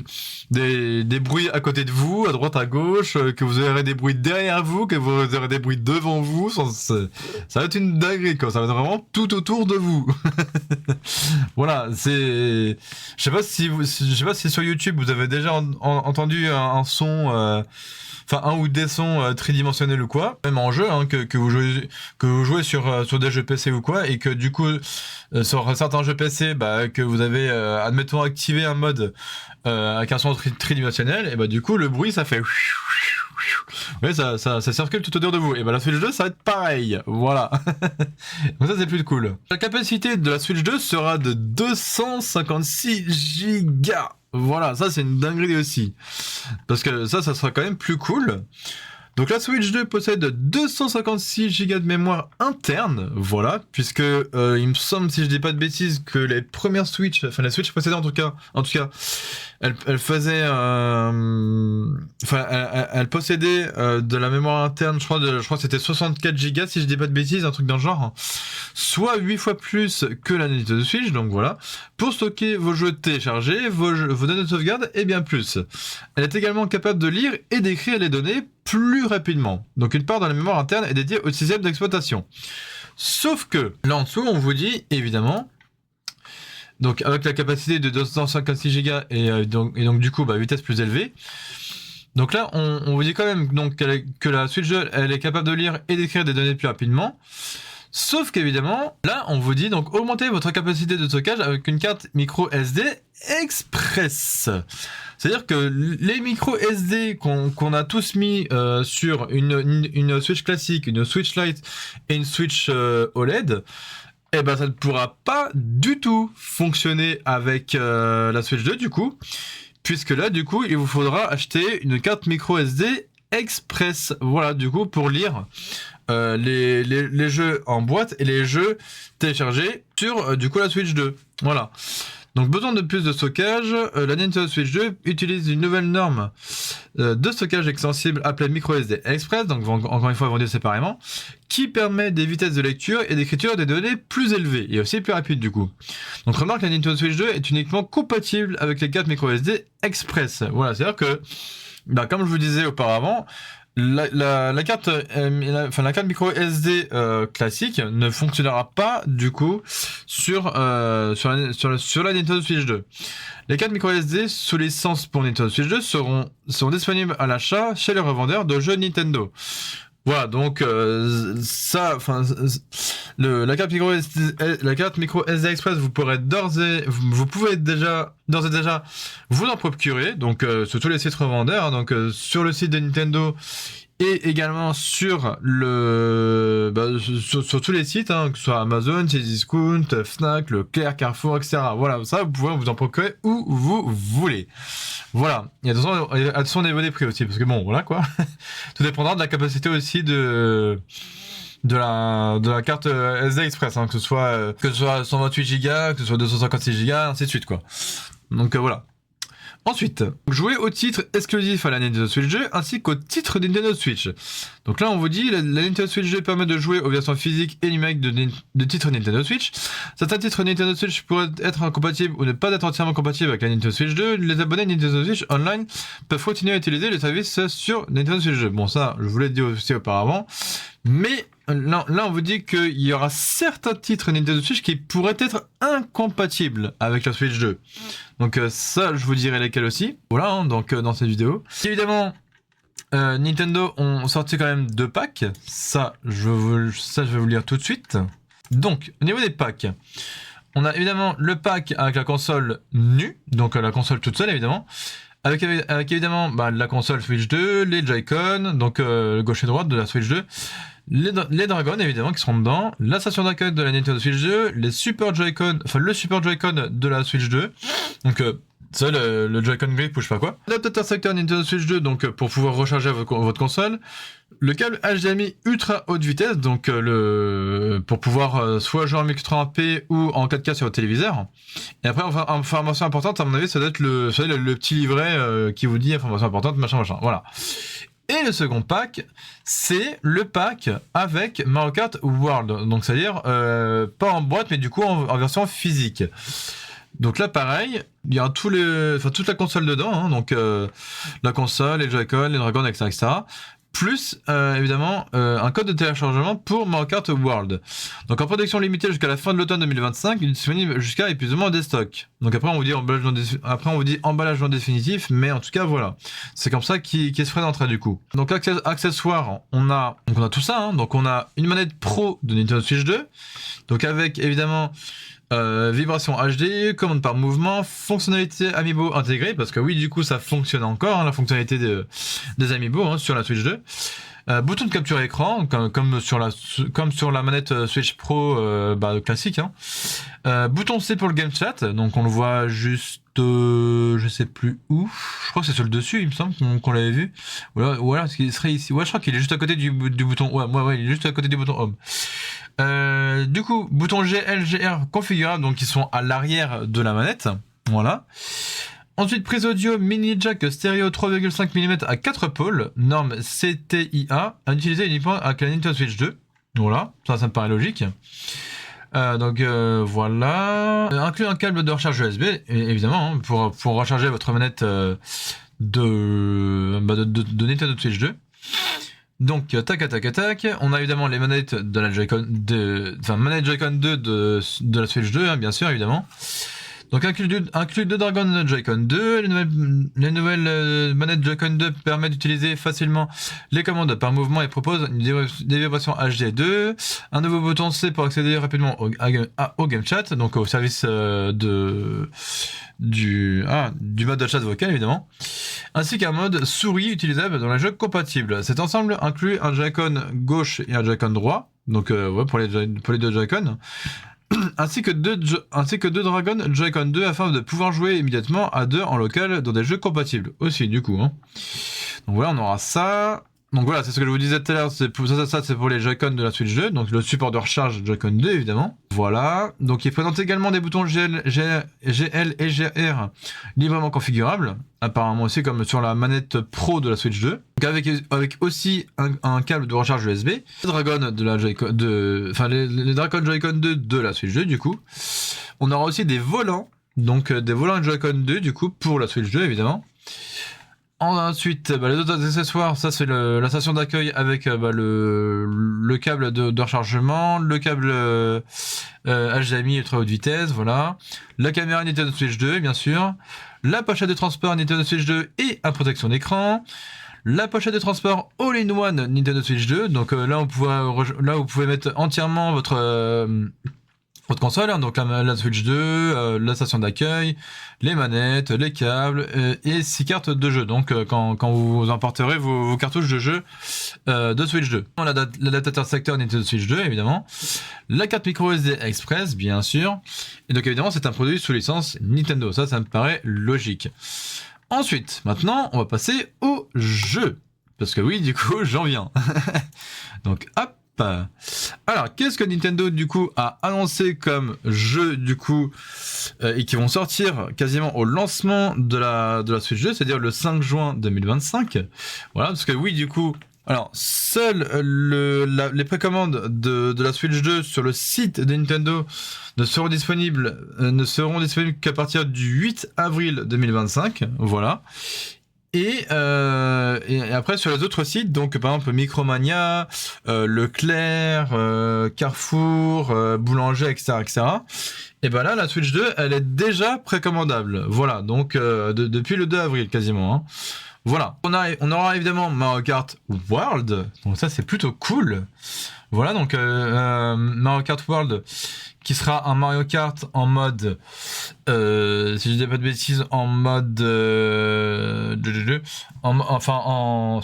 bruits à côté de vous, à droite, à gauche, que vous aurez des bruits derrière vous, que vous aurez des bruits devant vous. Ça va être une dinguerie, quoi. Ça va être vraiment tout autour de vous. Voilà, je sais pas si sur YouTube vous avez déjà entendu un son, un ou des sons tridimensionnels ou quoi, même en jeu, hein, que vous jouez sur des jeux PC ou quoi, et que du coup sur certains jeux PC, que vous avez admettons activé un mode avec un son tridimensionnel, et du coup le bruit ça fait oui, ça circule tout autour de vous. Et la Switch 2, ça va être pareil. Voilà. Donc ça, c'est plus cool. La capacité de la Switch 2 sera de 256 Go. Voilà, ça, c'est une dinguerie aussi. Parce que ça sera quand même plus cool. Donc la Switch 2 possède 256 Go de mémoire interne, voilà, puisque il me semble, si je dis pas de bêtises, que les premières Switch, enfin la Switch précédente en tout cas, elle faisait, elle possédait de la mémoire interne, je crois que c'était 64 Go si je dis pas de bêtises, un truc dans le genre, soit 8 fois plus que la Nintendo Switch, donc voilà, pour stocker vos jeux téléchargés, vos données de sauvegarde et bien plus. Elle est également capable de lire et d'écrire les données plus rapidement. Donc une part de la mémoire interne est dédiée au système d'exploitation. Sauf que là en dessous, on vous dit évidemment, donc avec la capacité de 256 Go et donc du coup vitesse plus élevée. Donc là, on vous dit quand même donc, que la Switch 2, elle est capable de lire et d'écrire des données plus rapidement. Sauf qu'évidemment, là, on vous dit donc augmenter votre capacité de stockage avec une carte micro SD express. C'est-à-dire que les micro SD qu'on a tous mis sur une Switch classique, une Switch Lite et une Switch OLED, ça ne pourra pas du tout fonctionner avec la Switch 2 du coup, puisque là du coup il vous faudra acheter une carte micro SD express, voilà, du coup pour lire les jeux en boîte et les jeux téléchargés sur du coup la Switch 2, voilà. Donc besoin de plus de stockage, la Nintendo Switch 2 utilise une nouvelle norme de stockage extensible appelée microSD Express, donc encore une fois vendue séparément, qui permet des vitesses de lecture et d'écriture des données plus élevées et aussi plus rapides du coup. Donc remarque, la Nintendo Switch 2 est uniquement compatible avec les cartes microSD Express. Voilà, c'est-à-dire que, comme je vous disais auparavant, la carte micro SD classique ne fonctionnera pas du coup sur la Nintendo Switch 2. Les cartes micro SD sous licence pour Nintendo Switch 2 seront disponibles à l'achat chez les revendeurs de jeux Nintendo. Voilà, donc la carte micro SD Express, vous pouvez d'ores et déjà vous en procurer, donc sur tous les sites revendeurs, hein, donc sur le site de Nintendo et également sur sur tous les sites, hein, que ce soit Amazon, Cdiscount, Fnac, Leclerc, Carrefour, etc. Voilà, ça vous pouvez vous en procurer où vous voulez. Voilà, et attention au niveau des prix aussi, parce que bon, voilà quoi. Tout dépendra de la capacité aussi de la carte SD Express, hein, que ce soit 128 Go, que ce soit 256 Go, ainsi de suite quoi. Donc voilà. Ensuite, jouer au titre exclusif à la Nintendo Switch 2 ainsi qu'au titre Nintendo Switch. Donc là, on vous dit, la Nintendo Switch 2 permet de jouer aux versions physiques et numériques de titres Nintendo Switch. Certains titres Nintendo Switch pourraient être incompatibles ou ne pas être entièrement compatibles avec la Nintendo Switch 2. Les abonnés Nintendo Switch Online peuvent continuer à utiliser le service sur Nintendo Switch 2. Bon, ça, je vous l'ai dit aussi auparavant. Mais là, on vous dit qu'il y aura certains titres Nintendo Switch qui pourraient être incompatibles avec la Switch 2. Donc ça, je vous dirai lesquels aussi. Voilà, hein, donc dans cette vidéo. Évidemment, Nintendo ont sorti quand même 2 packs. Ça, je vais vous le lire tout de suite. Donc, au niveau des packs, on a évidemment le pack avec la console nue, donc la console toute seule évidemment. Avec évidemment la console Switch 2, les Joy-Con, donc gauche et droite de la Switch 2, les Dragons évidemment qui seront dedans, la station d'accueil de la Nintendo Switch 2, les Super Joy-Con, enfin le Super Joy-Con de la Switch 2, donc ça le Joy-Con grip ou je sais pas quoi. L'adaptateur secteur Nintendo Switch 2 donc pour pouvoir recharger votre console. Le câble HDMI ultra haute vitesse, donc pour pouvoir soit jouer en 1080p ou en 4K sur votre téléviseur. Et après, information importante, à mon avis, ça doit être le petit livret qui vous dit information importante, machin. Voilà. Et le second pack, c'est le pack avec Mario Kart World. Donc, c'est-à-dire pas en boîte, mais du coup en version physique. Donc là, pareil, il y a toute la console dedans, hein, donc la console, les Joy-Con, les Dragons, etc. Plus évidemment un code de téléchargement pour Mario Kart World. Donc en production limitée jusqu'à la fin de l'automne 2025, il est disponible jusqu'à épuisement des stocks. Donc après on vous dit emballage non définitif, mais en tout cas voilà, c'est comme ça qu'il se ferait d'entrée du coup. Donc accessoires, on a tout ça, hein. Donc on a une manette pro de Nintendo Switch 2, donc avec évidemment vibration HD, commande par mouvement, fonctionnalité Amiibo intégrée, parce que oui, du coup, ça fonctionne encore, hein, la fonctionnalité des Amiibo hein, sur la Switch 2. Bouton de capture écran, comme sur la manette Switch Pro classique. Hein. Bouton C pour le game chat, donc on le voit juste, je sais plus où. Je crois que c'est sur le dessus, il me semble qu'on l'avait vu. Ou alors, est-ce qu'il serait ici? Ouais, je crois qu'il est juste à côté du bouton. Ouais, il est juste à côté du bouton Home. Du coup, bouton GL, GR configurables, donc ils sont à l'arrière de la manette. Voilà. Ensuite, prise audio mini jack stéréo 3,5 mm à 4 pôles, norme CTIA, à utiliser uniquement avec la Nintendo Switch 2. Voilà, ça me paraît logique. Voilà. Inclut un câble de recharge USB, évidemment, hein, pour recharger votre manette de Nintendo Switch 2. Donc, tac. On a évidemment les manettes de la Joy-Con manette Joy-Con 2 de la Switch 2, hein, bien sûr, évidemment. Donc, inclus 2 Dragon Joy-Con 2. Les nouvelles manettes Joy-Con 2 permettent d'utiliser facilement les commandes par mouvement et proposent des vibrations HD2. Un nouveau bouton C pour accéder rapidement au game chat, donc au service du mode de chat vocal, évidemment. Ainsi qu'un mode souris utilisable dans les jeux compatibles. Cet ensemble inclut un Joy-Con gauche et un Joy-Con droit, donc pour les 2 Joy-Con. ainsi que deux Dragon Joy-Con 2 afin de pouvoir jouer immédiatement à 2 en local dans des jeux compatibles aussi du coup. Hein. Donc voilà, on aura ça. Donc voilà, c'est ce que je vous disais tout à l'heure, ça c'est pour les Joy-Con de la Switch 2, donc le support de recharge Joy-Con 2 évidemment. Voilà, donc il présente également des boutons GL et GR librement configurables, apparemment aussi comme sur la manette Pro de la Switch 2. Donc avec aussi un câble de recharge USB. Les Dragon de la les Dragon Joy-Con 2 de la Switch 2 du coup. On aura aussi des volants, donc des volants Joy-Con 2 du coup pour la Switch 2 évidemment. Ensuite, les autres accessoires, ça c'est la station d'accueil avec le câble de rechargement, le câble HDMI ultra haute vitesse, voilà. La caméra Nintendo Switch 2, bien sûr. La pochette de transport Nintendo Switch 2 et à protection d'écran. La pochette de transport All-in-One Nintendo Switch 2. Donc là, vous pouvez mettre entièrement votre console, hein, donc la Switch 2, la station d'accueil, les manettes, les câbles et 6 cartes de jeu. Donc quand vous emporterez vos cartouches de jeu de Switch 2. L'adaptateur secteur Nintendo Switch 2 évidemment. La carte micro SD Express bien sûr. Et donc évidemment c'est un produit sous licence Nintendo. Ça me paraît logique. Ensuite, maintenant on va passer au jeu. Parce que oui, du coup j'en viens. Donc hop. Alors, qu'est-ce que Nintendo du coup a annoncé comme jeu du coup et qui vont sortir quasiment au lancement de la Switch 2, c'est-à-dire le 5 juin 2025. Voilà, parce que oui, du coup, alors seules les précommandes de la Switch 2 sur le site de Nintendo ne seront disponibles qu'à partir du 8 avril 2025. Voilà. Et après sur les autres sites, donc par exemple Micromania, Leclerc, Carrefour, Boulanger, etc. Et ben là la Switch 2 elle est déjà précommandable. Voilà, donc depuis le 2 avril quasiment. Hein. Voilà, on aura évidemment Mario Kart World, donc ça c'est plutôt cool. Voilà, donc Mario Kart World qui sera un Mario Kart en mode, si je dis pas de bêtises, en mode,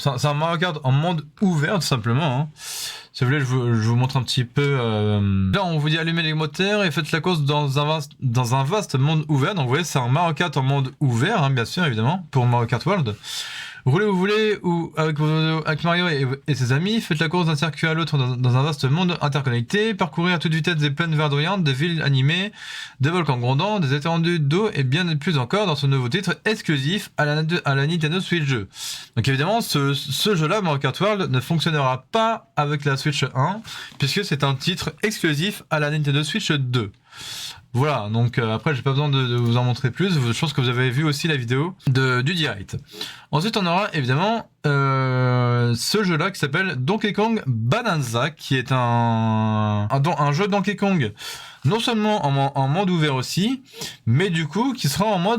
c'est un Mario Kart en monde ouvert tout simplement. Hein. Si vous voulez, je vous montre un petit peu. Là, on vous dit allumez les moteurs et faites la course dans un vaste monde ouvert. Donc, vous voyez, c'est un Mario Kart en monde ouvert, hein, bien sûr, évidemment, pour Mario Kart World. Roulez où vous voulez, ou avec Mario et ses amis, faites la course d'un circuit à l'autre dans un vaste monde interconnecté, parcourir à toute vitesse des plaines verdoyantes, des villes animées, des volcans grondants, des étendues d'eau et bien plus encore dans ce nouveau titre exclusif à la Nintendo Switch 2. Donc évidemment, ce jeu-là, Mario Kart World, ne fonctionnera pas avec la Switch 1, puisque c'est un titre exclusif à la Nintendo Switch 2. Voilà, donc après j'ai pas besoin de vous en montrer plus, je pense que vous avez vu aussi la vidéo du direct. Ensuite on aura évidemment ce jeu là qui s'appelle Donkey Kong Bonanza, qui est un jeu Donkey Kong non seulement en monde ouvert aussi, mais du coup qui sera un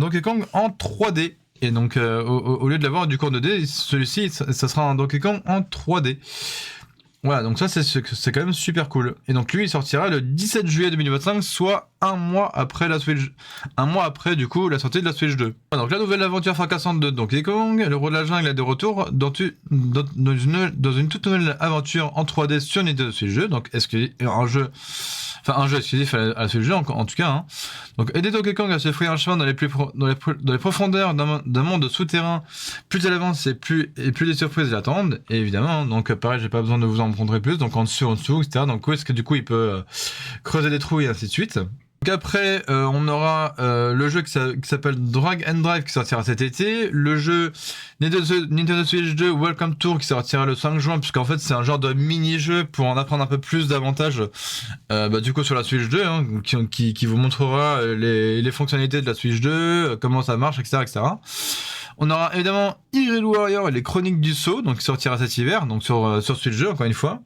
Donkey Kong en 3D. Et donc au lieu de l'avoir du coup en 2D, celui-ci ça sera un Donkey Kong en 3D. Voilà, donc ça c'est quand même super cool. Et donc lui il sortira le 17 juillet 2025, soit un mois après du coup la sortie de la Switch 2. Voilà, donc la nouvelle aventure fracassante de Donkey Kong, le roi de la jungle est de retour dans une toute nouvelle aventure en 3D sur Nintendo Switch 2. Donc est-ce que un jeu exclusif à la Switch 2 en tout cas. Hein. Donc aider Donkey Kong à se frayer un chemin dans les profondeurs d'un monde souterrain, plus elle avance et plus des surprises l'attendent. Et évidemment, donc pareil, j'ai pas besoin de vous en montrer plus. Donc en dessous, etc. Donc où est-ce que du coup il peut creuser des trous et ainsi de suite. Donc après, on aura le jeu qui s'appelle Drag and Drive qui sortira cet été, le jeu Nintendo Switch 2 Welcome Tour qui sortira le 5 juin, puisqu'en fait c'est un genre de mini-jeu pour en apprendre un peu plus davantage du coup sur la Switch 2, hein, qui vous montrera les fonctionnalités de la Switch 2, comment ça marche, etc. On aura évidemment Hyrule Warrior et les Chroniques du Sceau, donc qui sortira cet hiver, donc sur Switch 2 encore une fois.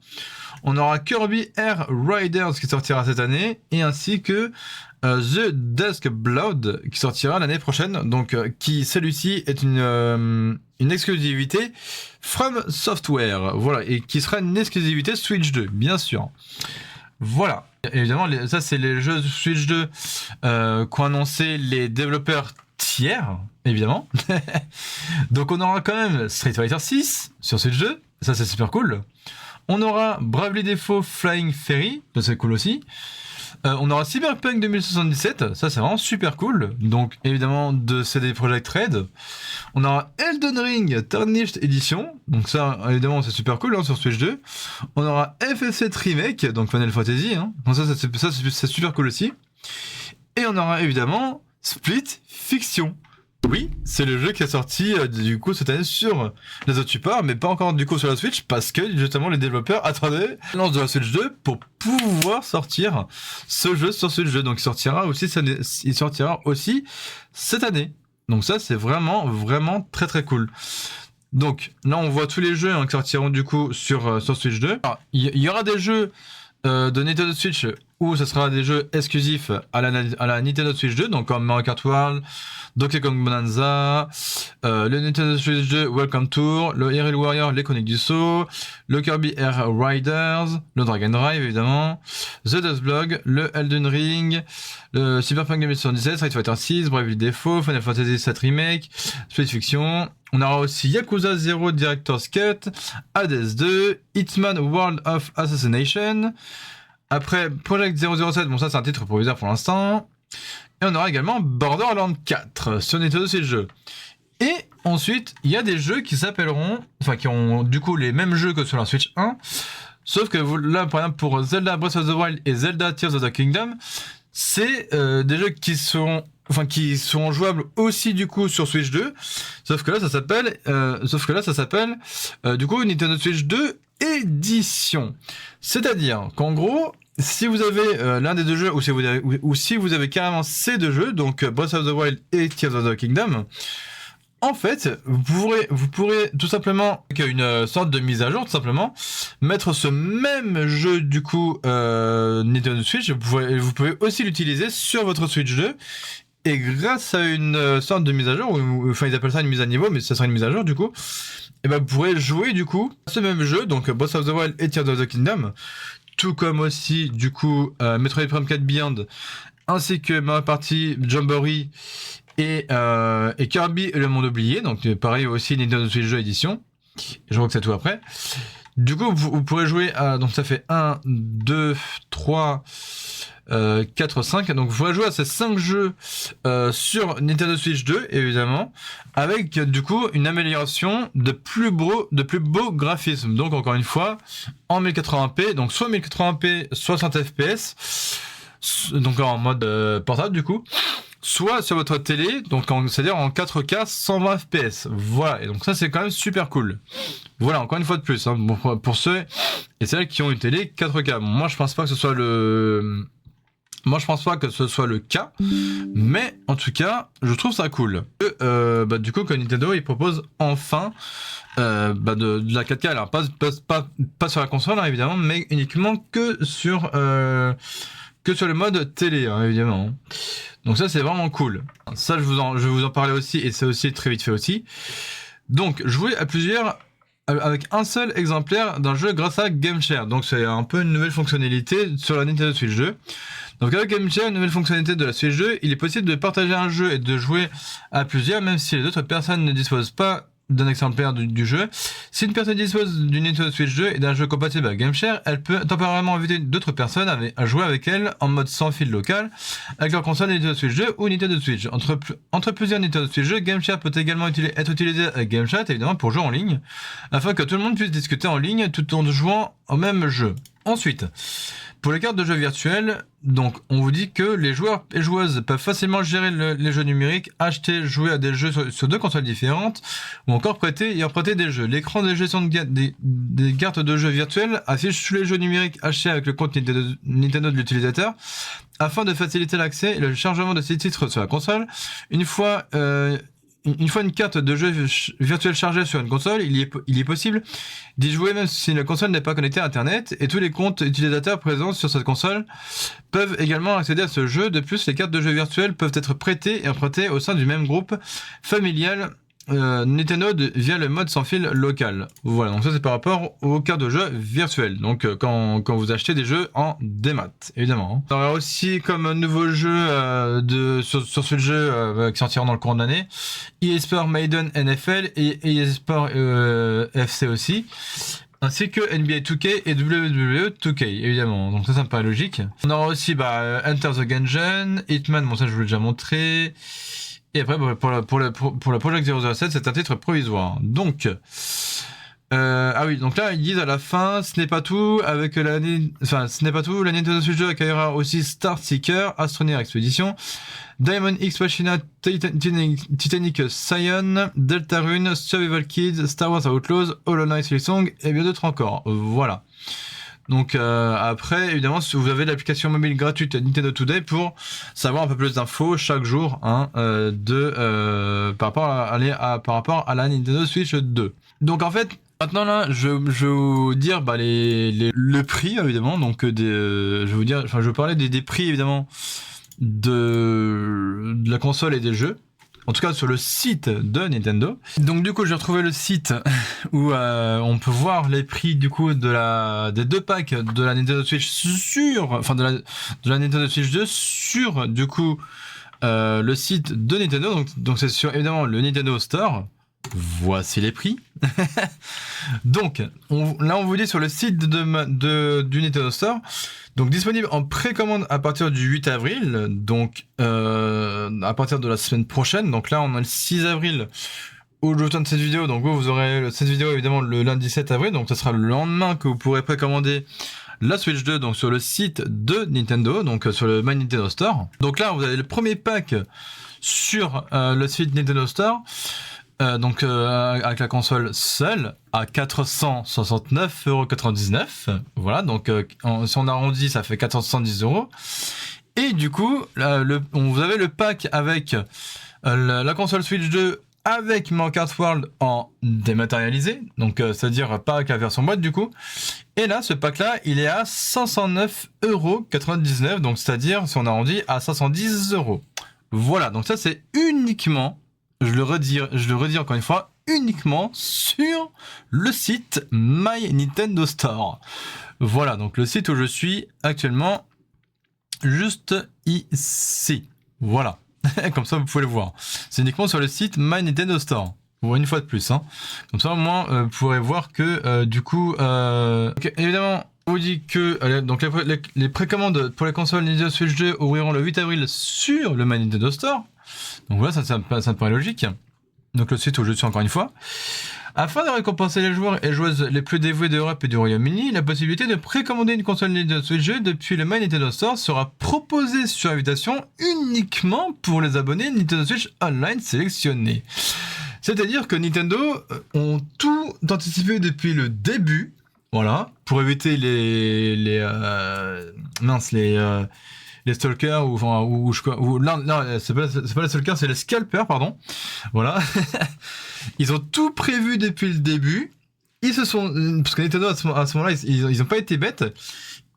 On aura Kirby Air Riders qui sortira cette année, et ainsi que The Dusk Blood qui sortira l'année prochaine. Donc, celui-ci est une exclusivité From Software, voilà, et qui sera une exclusivité Switch 2, bien sûr. Voilà. Évidemment, ça c'est les jeux Switch 2 qu'ont annoncé les développeurs tiers, évidemment. Donc, on aura quand même Street Fighter 6 sur Switch 2, ça c'est super cool. On aura Bravely Default Flying Fairy, ça c'est cool aussi. On aura Cyberpunk 2077, ça c'est vraiment super cool. Donc évidemment de CD Projekt Red. On aura Elden Ring Tarnished Edition, donc ça évidemment c'est super cool hein, sur Switch 2. On aura FF7 Remake, donc Final Fantasy, hein. Donc ça c'est super cool aussi. Et on aura évidemment Split Fiction. Oui, c'est le jeu qui est sorti du coup cette année sur les autres supports, mais pas encore du coup sur la Switch, parce que justement les développeurs attendaient l'annonce de la Switch 2 pour pouvoir sortir ce jeu sur Switch 2. Donc il sortira aussi cette année. Donc ça c'est vraiment très très cool. Donc là on voit tous les jeux qui sortiront du coup sur Switch 2. Il y aura des jeux de Nintendo Switch où ce sera des jeux exclusifs à la Nintendo Switch 2, donc comme Mario Kart World, Donkey Kong Bonanza, le Nintendo Switch 2 Welcome Tour, le Hyrule Warrior, les Chroniques du Sceau, le Kirby Air Riders, le Drag and Drive évidemment, The Dust Blog, le Elden Ring, le Cyberpunk 2077, Street Fighter 6, Bravely Default, Final Fantasy 7 Remake, Split Fiction. On aura aussi Yakuza 0 Director's Cut, Hades 2, Hitman World of Assassination. Après Project 007, bon ça c'est un titre provisoire pour l'instant. Et on aura également Borderlands 4 sur Nintendo Switch 2. Et Ensuite, il y a des jeux qui s'appelleront, enfin qui ont du coup les mêmes jeux que sur la Switch 1, sauf que là, par exemple, pour Zelda Breath of the Wild et Zelda Tears of the Kingdom, c'est des jeux qui sont jouables aussi du coup sur Switch 2, sauf que là ça s'appelle du coup Nintendo Switch 2 Edition. C'est-à-dire qu'en gros, si vous avez l'un des deux jeux, ou si vous avez carrément ces deux jeux, donc Breath of the Wild et Tears of the Kingdom, en fait, vous pourrez tout simplement, avec une sorte de mise à jour, tout simplement, mettre ce même jeu, du coup, Nintendo Switch, vous pouvez aussi l'utiliser sur votre Switch 2, et grâce à une sorte de mise à jour, enfin ils appellent ça une mise à niveau, mais ça sera une mise à jour, du coup, et ben vous pourrez jouer, du coup, à ce même jeu, donc Breath of the Wild et Tears of the Kingdom, tout comme aussi, du coup, Metroid Prime 4 Beyond, ainsi que Mario Party, Jamboree, et Kirby et le monde oublié, donc pareil aussi Nintendo Switch 2 édition. Je crois que c'est tout après. Du coup, vous pourrez jouer à, donc ça fait 1, 2, 3, 4, 5. Donc vous pourrez jouer à ces 5 jeux sur Nintendo Switch 2, évidemment, avec du coup une amélioration de plus beau graphisme. Donc encore une fois, en 1080p, donc soit 1080p, 60 fps, donc en mode portable du coup, soit sur votre télé, donc c'est-à-dire en 4K 120 fps. Voilà, et donc ça c'est quand même super cool. Voilà, encore une fois de plus, hein, pour ceux et celles qui ont une télé 4K. Bon, moi je pense pas que ce soit le cas, mais en tout cas, je trouve ça cool. Du coup, que Nintendo il propose enfin de la 4K, alors pas sur la console hein, évidemment, mais uniquement que sur le mode télé, hein, évidemment. Donc ça, c'est vraiment cool. Ça, je vais vous en parler aussi, et c'est aussi très vite fait aussi. Donc, jouer à plusieurs avec un seul exemplaire d'un jeu grâce à GameShare. Donc, c'est un peu une nouvelle fonctionnalité sur la Nintendo Switch 2. Donc, avec GameShare, une nouvelle fonctionnalité de la Switch 2, il est possible de partager un jeu et de jouer à plusieurs, même si les autres personnes ne disposent pas d'un exemplaire du jeu. Si une personne dispose d'une Nintendo Switch 2 et d'un jeu compatible avec GameShare, elle peut temporairement inviter d'autres personnes à jouer avec elle en mode sans fil local avec leur console Nintendo Switch 2 ou Nintendo Switch. Entre plusieurs Nintendo Switch 2, GameShare peut également être utilisé avec GameChat, évidemment pour jouer en ligne, afin que tout le monde puisse discuter en ligne tout en jouant au même jeu. Ensuite, pour les cartes de jeux virtuelles, donc on vous dit que les joueurs et joueuses peuvent facilement gérer les jeux numériques, acheter, jouer à des jeux sur deux consoles différentes, ou encore prêter et emprunter des jeux. L'écran de gestion des cartes de jeux virtuelles affiche tous les jeux numériques achetés avec le compte Nintendo de l'utilisateur, afin de faciliter l'accès et le chargement de ces titres sur la console. Une fois une carte de jeu virtuelle chargée sur une console, il est possible d'y jouer même si la console n'est pas connectée à Internet, et tous les comptes utilisateurs présents sur cette console peuvent également accéder à ce jeu. De plus, les cartes de jeu virtuelles peuvent être prêtées et empruntées au sein du même groupe familial Nintendo via le mode sans fil local. Voilà, donc ça c'est par rapport aux cartes de jeu virtuelles. Donc quand vous achetez des jeux en démat, évidemment. Il y aura aussi comme nouveau jeu sur ce jeu qui sortira dans le courant de l'année, eSport Maiden NFL et eSport FC aussi, ainsi que NBA 2K et WWE 2K, évidemment. Donc ça me paraît logique. On aura aussi Enter the Gungeon, Hitman, bon ça je vous l'ai déjà montré. Et après, pour le Project 007, c'est un titre provisoire. Donc, donc là, ils disent à la fin, ce n'est pas tout, la Nintendo Switch 2 accueillera aussi Star Seeker, Astroneer Expedition, Diamond X Machina, Titanic Scion, Deltarune, Survival Kids, Star Wars Outlaws, Hollow Knight Silksong, et bien d'autres encore. Voilà. Donc après, évidemment, si vous avez l'application mobile gratuite Nintendo Today pour savoir un peu plus d'infos chaque jour par rapport à la Nintendo Switch 2. Donc en fait, maintenant là, je vais vous dire le prix évidemment. Donc je vais parler des prix évidemment de la console et des jeux. En tout cas sur le site de Nintendo. Donc du coup j'ai retrouvé le site où on peut voir les prix du coup des deux packs de la Nintendo Switch de la Nintendo Switch 2 sur du coup le site de Nintendo. Donc c'est sur évidemment le Nintendo Store. Voici les prix. Donc on vous dit sur le site du Nintendo Store. Donc disponible en précommande à partir du 8 avril, donc à partir de la semaine prochaine. Donc là on a le 6 avril où je tourne cette vidéo, donc vous aurez cette vidéo évidemment le lundi 7 avril, donc ce sera le lendemain que vous pourrez précommander la Switch 2 donc sur le site de Nintendo, donc sur le My Nintendo Store. Donc là vous avez le premier pack sur le site Nintendo Store, avec la console seule à 469,99€. Voilà, donc si on arrondit ça fait 470€. Et du coup, vous avez le pack avec la console Switch 2 avec Mario Kart World en dématérialisé, donc c'est-à-dire pas avec la version boîte du coup. Et là, ce pack-là, il est à 509,99€, donc c'est-à-dire, si on arrondit, à 510€. Voilà, donc ça c'est uniquement, je le redis encore une fois, uniquement sur le site My Nintendo Store. Voilà, donc le site où je suis actuellement, juste ici. Voilà. Comme ça, vous pouvez le voir. C'est uniquement sur le site My Nintendo Store. Une fois de plus. Hein. Comme ça, au moins, vous pourrez voir que, du coup... okay, évidemment, on vous dit que donc les précommandes pour les consoles Nintendo Switch 2 ouvriront le 8 avril sur le My Nintendo Store. Donc voilà, ça me paraît logique. Donc le site où je suis encore une fois. Afin de récompenser les joueurs et joueuses les plus dévoués d'Europe et du Royaume-Uni, la possibilité de précommander une console Nintendo Switch 2 depuis le My Nintendo Store sera proposée sur invitation uniquement pour les abonnés Nintendo Switch Online sélectionnés. C'est-à-dire que Nintendo ont tout anticipé depuis le début, voilà, pour éviter les stalkers ou c'est pas les stalkers, c'est les scalpers, pardon. Voilà. Ils ont tout prévu depuis le début. Ils se sont, parce que Nintendo à ce moment-là, ils ont pas été bêtes.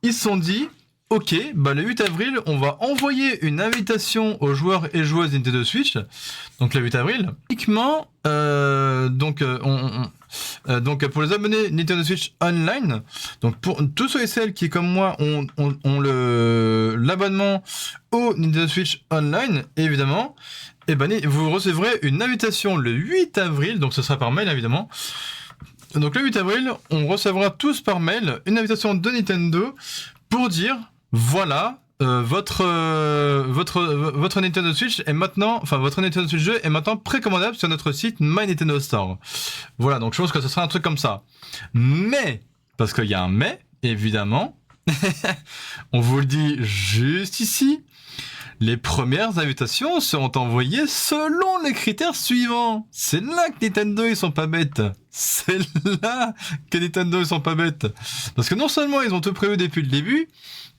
Ils se sont dit, ok, bah le 8 avril, on va envoyer une invitation aux joueurs et joueuses Nintendo Switch. Donc le 8 avril, uniquement, donc pour les abonnés Nintendo Switch Online, donc pour tous ceux et celles qui comme moi ont l'abonnement au Nintendo Switch Online, évidemment, et ben vous recevrez une invitation le 8 avril, donc ce sera par mail évidemment. Donc le 8 avril, on recevra tous par mail une invitation de Nintendo pour dire voilà, votre Nintendo Switch est maintenant, enfin votre Nintendo Switch 2 est maintenant précommandable sur notre site My Nintendo Store. Voilà, donc je pense que ce sera un truc comme ça. Mais, parce qu'il y a un mais, évidemment, on vous le dit juste ici, les premières invitations seront envoyées selon les critères suivants. C'est là que Nintendo ils sont pas bêtes. C'est là que Nintendo ils sont pas bêtes. Parce que non seulement ils ont tout prévu depuis le début,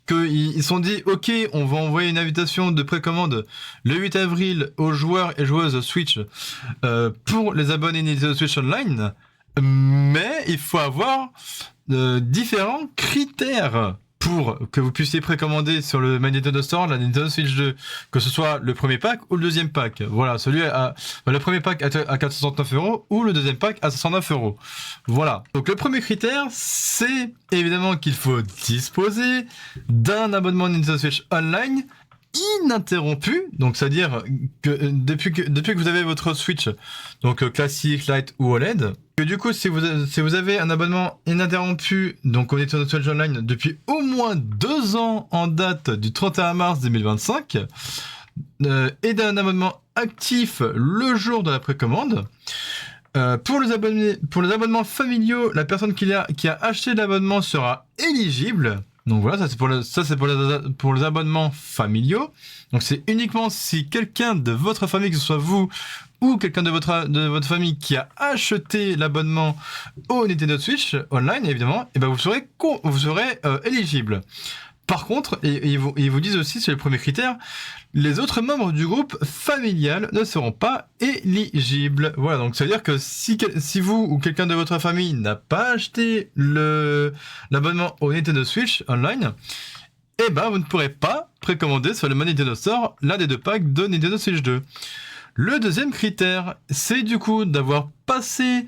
qu'ils se sont dit ok, on va envoyer une invitation de précommande le 8 avril aux joueurs et joueuses Switch pour les abonnés Nintendo Switch Online, mais il faut avoir différents critères pour que vous puissiez précommander sur le My Nintendo Store la Nintendo Switch 2, que ce soit le premier pack ou le deuxième pack. Voilà, le premier pack à 469€ ou le deuxième pack à 509€. Voilà. Donc le premier critère, c'est évidemment qu'il faut disposer d'un abonnement Nintendo Switch Online ininterrompu, donc c'est-à-dire que depuis que vous avez votre Switch, donc classique, Lite ou OLED, que du coup si vous avez un abonnement ininterrompu donc au Nintendo Switch Online depuis au moins 2 ans en date du 31 mars 2025 et d'un abonnement actif le jour de la précommande. Pour les abonnements familiaux, la personne qui a acheté l'abonnement sera éligible. Donc voilà, ça c'est pour les abonnements familiaux. Donc c'est uniquement si quelqu'un de votre famille, que ce soit vous ou quelqu'un de votre famille qui a acheté l'abonnement au Nintendo Switch Online, évidemment, et ben vous serez éligible. Par contre, ils vous disent aussi, c'est le premier critère, les autres membres du groupe familial ne seront pas éligibles. Voilà, donc ça veut dire que si vous ou quelqu'un de votre famille n'a pas acheté l'abonnement au Nintendo Switch Online, eh ben vous ne pourrez pas précommander sur le My Nintendo Store l'un des 2 packs de Nintendo Switch 2. Le deuxième critère, c'est du coup d'avoir passé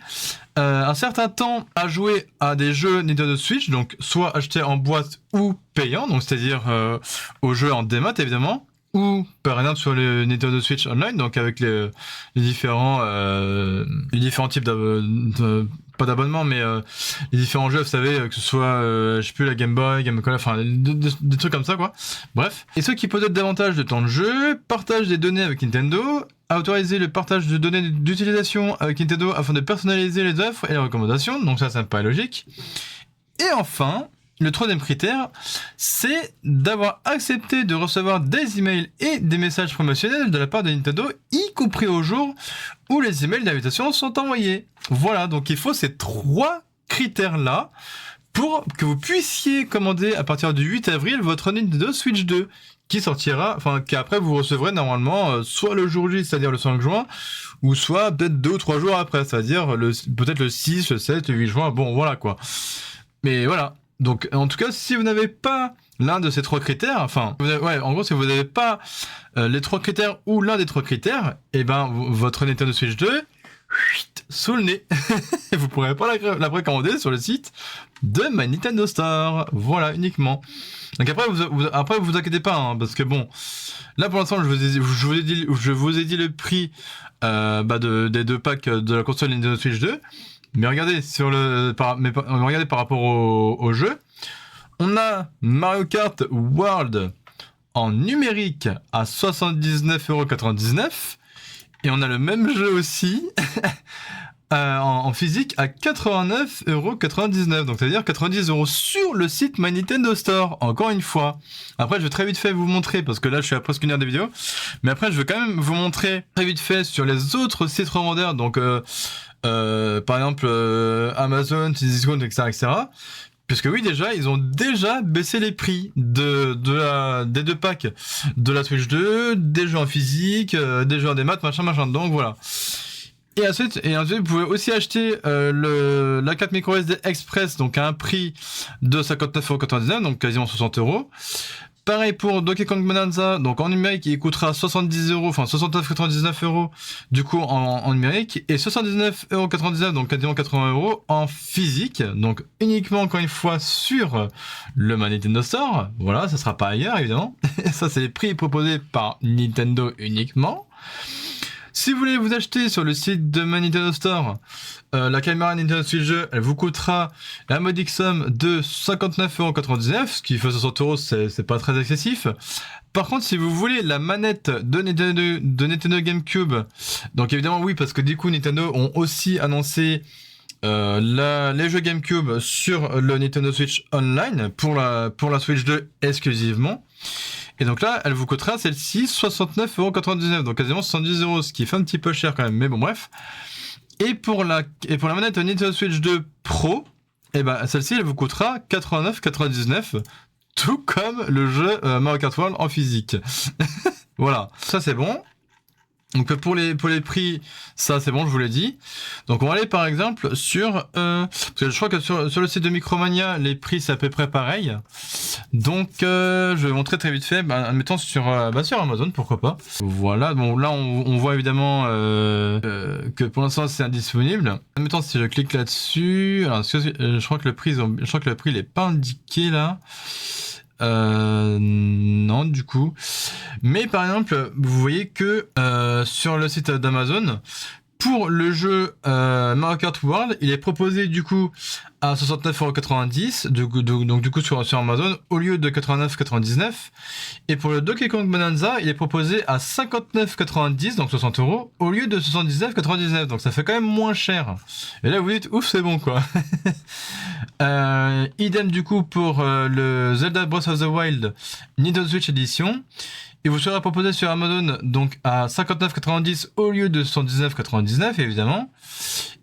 un certain temps à jouer à des jeux Nintendo Switch, donc soit achetés en boîte ou payants, donc c'est-à-dire aux jeux en démat évidemment, ou par exemple sur le Nintendo Switch Online, donc avec les différents types de pas d'abonnement, mais les différents jeux, vous savez, que ce soit, je sais plus, la Game Boy, Game Boy, enfin, des trucs comme ça, quoi. Bref. Et ceux qui possèdent davantage de temps de jeu partagent des données avec Nintendo, autoriser le partage de données d'utilisation avec Nintendo afin de personnaliser les offres et les recommandations, donc ça me paraît logique. Et enfin, le troisième critère, c'est d'avoir accepté de recevoir des emails et des messages promotionnels de la part de Nintendo, y compris au jour où les emails d'invitation sont envoyés. Voilà, donc il faut ces 3 critères-là pour que vous puissiez commander à partir du 8 avril votre Nintendo Switch 2, qui sortira, enfin qu'après vous recevrez normalement soit le jour J, c'est-à-dire le 5 juin, ou soit peut-être 2 ou 3 jours après, c'est-à-dire peut-être le 6, le 7, le 8 juin, bon voilà quoi. Mais voilà. Donc, en tout cas, si vous n'avez pas l'un de ces 3 critères, enfin, en gros, si vous n'avez pas les 3 critères ou l'un des 3 critères, et ben, votre Nintendo Switch 2, sous le nez. Vous pourrez pas la précommander sur le site de My Nintendo Store. Voilà, uniquement. Donc après, vous inquiétez pas, hein, parce que bon, là pour l'instant, je vous ai dit le prix des 2 packs de la console Nintendo Switch 2. Mais regardez regardez par rapport au jeu, on a Mario Kart World en numérique à 79,99 € et on a le même jeu aussi en physique à 89,99 €. Donc c'est-à-dire 90 € sur le site My Nintendo Store, encore une fois. Après, je vais très vite fait vous montrer, parce que là je suis à presque 1 heure de vidéo, mais après je vais quand même vous montrer très vite fait sur les autres sites revendeurs, donc par exemple Amazon, Discount, etc. Puisque oui, déjà, ils ont déjà baissé les prix des 2 packs de la Switch 2, des jeux en physique, des jeux en démat, machin, donc voilà. Et ensuite, vous pouvez aussi acheter la carte microSD Express, donc à un prix de 59,99 €, donc quasiment 60 €. Pareil pour Donkey Kong Bonanza, donc en numérique il coûtera 70 €, enfin 69,99 € du coup en numérique, et 79,99 €, donc quasiment 80 € en physique, donc uniquement encore une fois sur le My Nintendo Store. Voilà, ça sera pas ailleurs évidemment. Ça c'est les prix proposés par Nintendo uniquement. Si vous voulez vous acheter sur le site de My Nintendo Store, la caméra Nintendo Switch 2, elle vous coûtera la modique somme de 59,99 €, ce qui fait 60 €, c'est pas très excessif. Par contre, si vous voulez la manette de Nintendo GameCube, donc évidemment oui, parce que du coup Nintendo ont aussi annoncé les jeux GameCube sur le Nintendo Switch Online pour la Switch 2 exclusivement. Et donc là, elle vous coûtera celle-ci 69,99 €, donc quasiment 70 €, ce qui fait un petit peu cher quand même, mais bon bref. Et pour la manette Nintendo Switch 2 Pro, et ben celle-ci elle vous coûtera 89,99 €, tout comme le jeu Mario Kart World en physique. Voilà, ça c'est bon. Donc pour les prix, ça c'est bon, je vous l'ai dit. Donc on va aller par exemple sur... parce que je crois que sur le site de Micromania, les prix c'est à peu près pareil. Donc je vais montrer très vite fait, admettons sur Amazon, pourquoi pas. Voilà, bon là on voit évidemment que pour l'instant c'est indisponible. Admettons si je clique là-dessus, alors je crois que le prix il est pas indiqué là. Non du coup, mais par exemple vous voyez que sur le site d'Amazon, pour le jeu Mario Kart World, il est proposé du coup à 69,90 €, donc du coup sur Amazon au lieu de 89,99 €. Et pour le Donkey Kong Bonanza, il est proposé à 59,90 €, donc 60 € au lieu de 79,99 €, donc ça fait quand même moins cher. Et là vous dites ouf, c'est bon quoi. Idem du coup pour le Zelda Breath of the Wild Nintendo Switch Edition. Il vous sera proposé sur Amazon donc à 59,90 € au lieu de 79,99 € évidemment.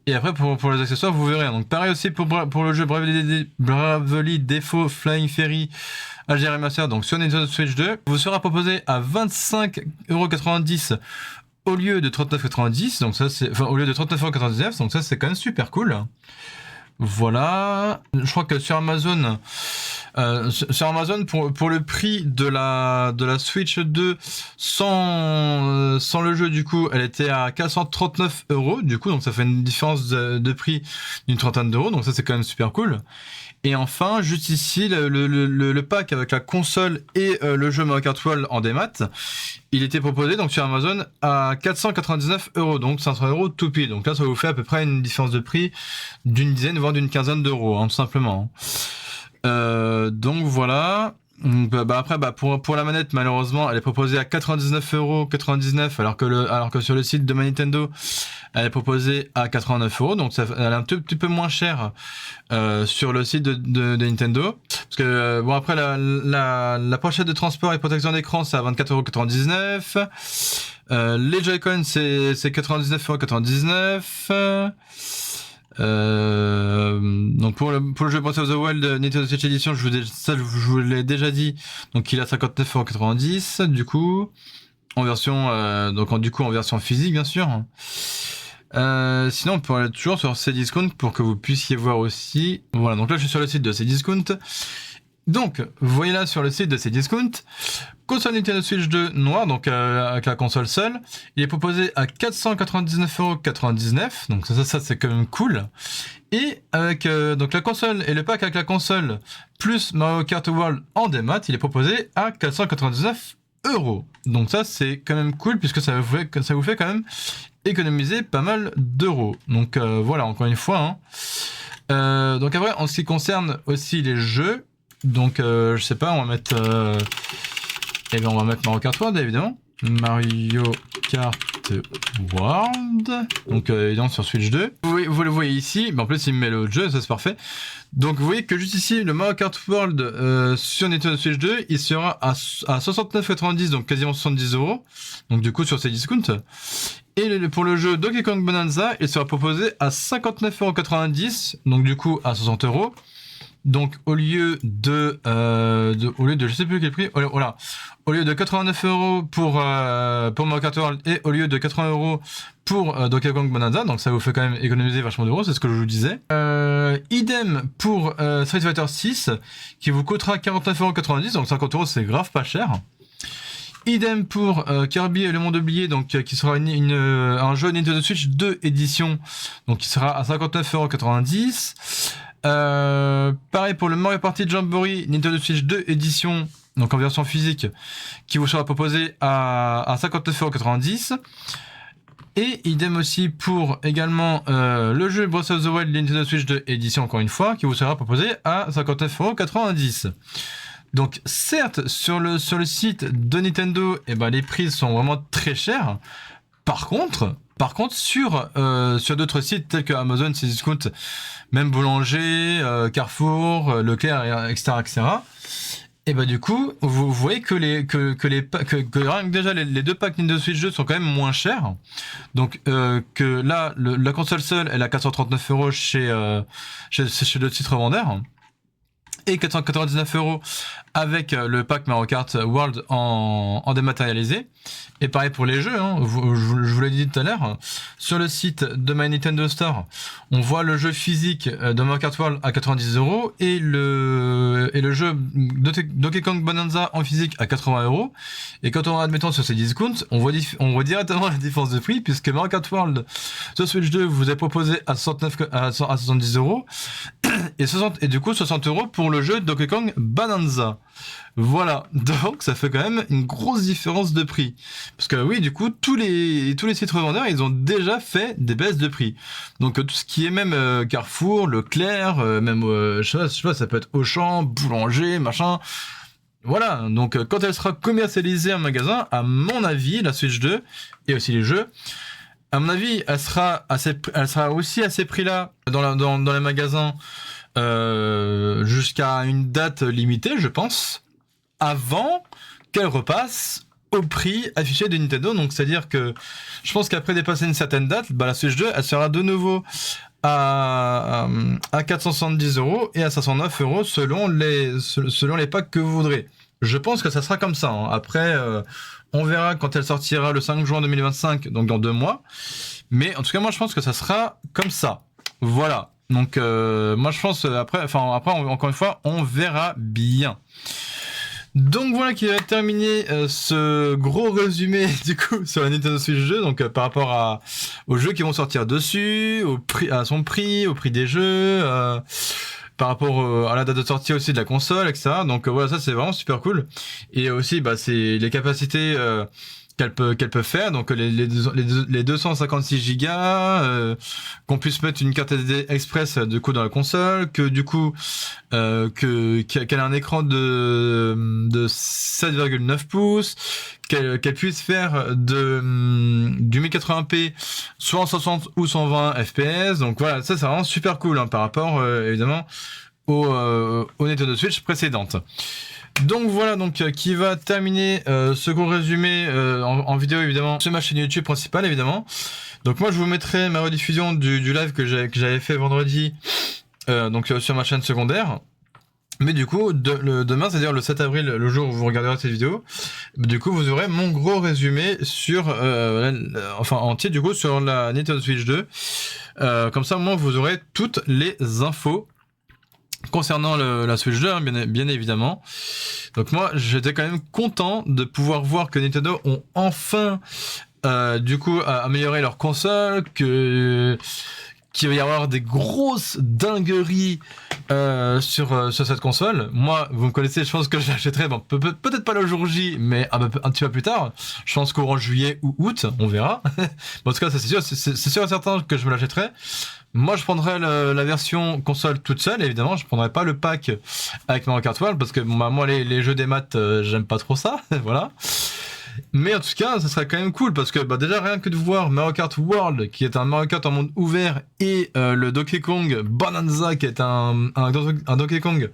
Et après pour les accessoires vous verrez. Donc pareil aussi pour le jeu Bravely Default Flying Ferry HD Remaster, donc sur Nintendo Switch 2, vous sera proposé à 25,90 € au lieu de 39,90 €, donc ça c'est, enfin au lieu de 39,99 €, donc ça c'est quand même super cool. Voilà, je crois que sur Amazon, pour le prix de la Switch 2 sans le jeu du coup, elle était à 439 € du coup, donc ça fait une différence de prix d'une trentaine d'euros, donc ça c'est quand même super cool. Et enfin, juste ici, le pack avec la console et le jeu Mario Kart World en démat, il était proposé donc sur Amazon à 499€, donc 500€ tout pile. Donc là, ça vous fait à peu près une différence de prix d'une dizaine, voire d'une quinzaine d'euros, hein, tout simplement. Donc voilà. Après, pour la manette, malheureusement, elle est proposée à 99,99€, alors que sur le site de ma Nintendo, elle est proposée à 89€, donc elle est un petit peu moins chère sur le site de Nintendo. Parce que, bon, après, la pochette de transport et protection d'écran, c'est à 24,99€. Les Joy-Con, c'est 99,99€. Donc pour le jeu Breath of the Wild Nintendo Switch Edition, je vous l'ai déjà dit, donc il a 59,90€, du coup en version en version physique, bien sûr. Sinon on peut aller toujours sur Cdiscount pour que vous puissiez voir aussi. Voilà, donc là je suis sur le site de Cdiscount. Donc, vous voyez là sur le site de Cdiscount, console Nintendo Switch 2 noir, donc avec la console seule, il est proposé à 499,99€, donc ça c'est quand même cool. Et avec donc la console et le pack avec la console plus Mario Kart World en démat, il est proposé à 499€. Donc ça c'est quand même cool puisque ça vous fait quand même économiser pas mal d'euros. Donc voilà, encore une fois. Hein. Donc après, en ce qui concerne aussi les jeux, donc je sais pas, on va mettre Mario Kart World évidemment. Mario Kart World. Donc évidemment sur Switch 2. Vous le voyez ici, en plus il me met l'autre jeu, ça c'est parfait. Donc vous voyez que juste ici, le Mario Kart World sur Nintendo Switch 2, il sera à 69,90€, donc quasiment 70€. Donc du coup sur Cdiscount. Et pour le jeu Donkey Kong Bonanza, il sera proposé à 59,90€, donc du coup à 60€. Donc au lieu de je sais plus quel prix, voilà, au lieu de 89€ pour Mario Kart World et au lieu de 80€ pour Donkey Kong Bonanza, donc ça vous fait quand même économiser vachement d'euros, c'est ce que je vous disais. Idem pour Street Fighter 6 qui vous coûtera 49,90€, donc 50€ c'est grave pas cher. Idem pour Kirby et le monde oublié, donc qui sera un jeu Nintendo Switch 2 édition, donc qui sera à 59,90€. Pareil pour le Mario Party Jamboree Nintendo Switch 2 édition, donc en version physique, qui vous sera proposé à 59,90€. Et idem aussi pour également le jeu Breath of the Wild Nintendo Switch 2 édition, encore une fois, qui vous sera proposé à 59,90€. Donc certes, sur le site de Nintendo, les prix sont vraiment très chers. Par contre, sur d'autres sites tels que Amazon, Cdiscount, même Boulanger, Carrefour, Leclerc, etc., et du coup, vous voyez que rien que déjà les deux packs Nintendo Switch 2 sont quand même moins chers. Donc que là, la console seule, elle a 439€ chez d'autres sites revendeurs. Et 499€ avec le pack Mario Kart World en dématérialisé. Et pareil pour les jeux, hein. Je vous l'ai dit tout à l'heure, sur le site de My Nintendo Store, on voit le jeu physique de Mario Kart World à 90€ et le jeu Donkey Kong Bonanza en physique à 80€. Et quand on admettons sur ces discounts, on voit directement la différence de prix, puisque Mario Kart World sur Switch 2 vous est proposé à 70€ et du coup 60€ pour le jeu Donkey Kong Bonanza. Voilà, donc ça fait quand même une grosse différence de prix. Parce que oui, du coup, tous les sites revendeurs, ils ont déjà fait des baisses de prix. Donc tout ce qui est même Carrefour, Leclerc, même, je sais pas, ça peut être Auchan, Boulanger, machin. Voilà, donc quand elle sera commercialisée en magasin, à mon avis, la Switch 2, et aussi les jeux, à mon avis, elle sera aussi à ces prix-là dans les magasins jusqu'à une date limitée, je pense, avant qu'elle repasse au prix affiché de Nintendo. Donc c'est-à-dire que je pense qu'après dépasser une certaine date, la Switch 2, elle sera de nouveau à 470€ et à 509€ selon les packs que vous voudrez. Je pense que ça sera comme ça, hein. Après, on verra quand elle sortira le 5 juin 2025, donc dans 2 mois. Mais en tout cas, moi, je pense que ça sera comme ça. Voilà. Donc, moi, je pense, après, encore une fois, on verra bien. Donc voilà qui va terminer ce gros résumé du coup sur la Nintendo Switch 2, donc par rapport aux jeux qui vont sortir dessus, à son prix, au prix des jeux, par rapport à la date de sortie aussi de la console, etc. Donc voilà, ça c'est vraiment super cool. Et aussi, bah, c'est les capacités qu'elle peut faire, donc les 256 Go, qu'on puisse mettre une carte SD Express du coup dans la console, que du coup qu'elle a un écran de 7,9 pouces, qu'elle puisse faire du 1080p soit en 60 ou 120 fps. Donc voilà, ça c'est vraiment super cool par rapport évidemment aux Nintendo Switch précédentes. Donc voilà, donc qui va terminer ce court résumé en vidéo évidemment sur ma chaîne YouTube principale évidemment. Donc moi je vous mettrai ma rediffusion du live que j'avais fait vendredi donc sur ma chaîne secondaire. Mais du coup demain, c'est-à-dire le 7 avril, le jour où vous regarderez cette vidéo, du coup vous aurez mon gros résumé sur enfin entier du coup sur la Nintendo Switch 2. Comme ça au moins vous aurez toutes les infos concernant la Switch 2, bien évidemment. Donc moi, j'étais quand même content de pouvoir voir que Nintendo ont enfin, du coup, amélioré leur console, qu'il va y avoir des grosses dingueries sur cette console. Moi, vous me connaissez, je pense que je l'achèterai, bon, peut-être pas le jour J, mais un petit peu plus tard. Je pense qu'au juillet ou août, on verra. En tout cas, ça c'est sûr et certain que je me l'achèterai. Moi, je prendrais la version console toute seule, évidemment. Je prendrais pas le pack avec Mario Kart World parce que moi, les jeux des maths, j'aime pas trop ça. Voilà. Mais en tout cas, ça serait quand même cool parce que déjà rien que de voir Mario Kart World, qui est un Mario Kart en monde ouvert, et le Donkey Kong Bonanza, qui est un Donkey Kong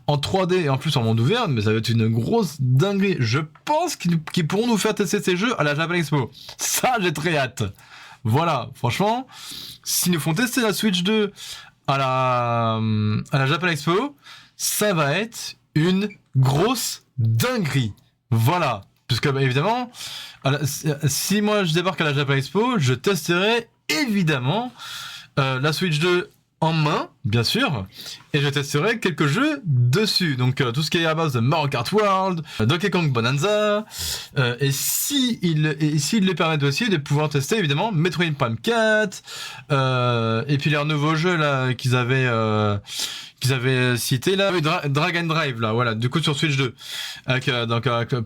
en 3D et en plus en monde ouvert, mais ça va être une grosse dinguerie. Je pense qu'ils pourront nous faire tester ces jeux à la Japan Expo. Ça, j'ai très hâte. Voilà, franchement, s'ils nous font tester la Switch 2 à la Japan Expo, ça va être une grosse dinguerie. Voilà. Parce que, évidemment, si moi je débarque à la Japan Expo, je testerai évidemment la Switch 2 en main, bien sûr, et je testerai quelques jeux dessus. Donc tout ce qui est à base de Mario Kart World, Donkey Kong Bonanza, et s'ils les permettent aussi de pouvoir tester évidemment Metroid Prime 4, et puis leurs nouveaux jeux là qu'ils avaient cité là, Drag and Drive là, voilà, du coup sur Switch 2,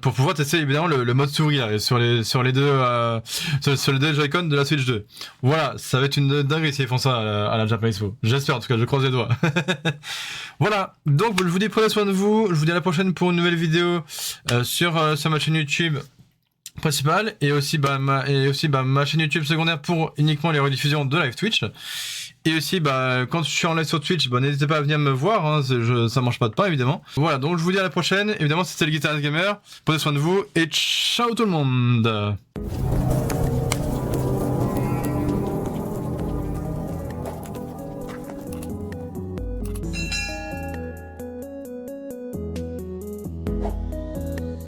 pour pouvoir tester évidemment le mode souris là, sur les deux Joy-Con de la Switch 2. Voilà, ça va être une dinguerie s'ils font ça à la Japan Expo. J'espère, en tout cas, je croise les doigts. Voilà, donc je vous dis prenez soin de vous, je vous dis à la prochaine pour une nouvelle vidéo sur ma chaîne YouTube principale et aussi ma chaîne YouTube secondaire pour uniquement les rediffusions de live Twitch. Et aussi, quand je suis en live sur Twitch, n'hésitez pas à venir me voir, ça mange pas de pain évidemment. Voilà, donc je vous dis à la prochaine. Évidemment, c'était le Guitarist Gamer. Prenez soin de vous et ciao tout le monde.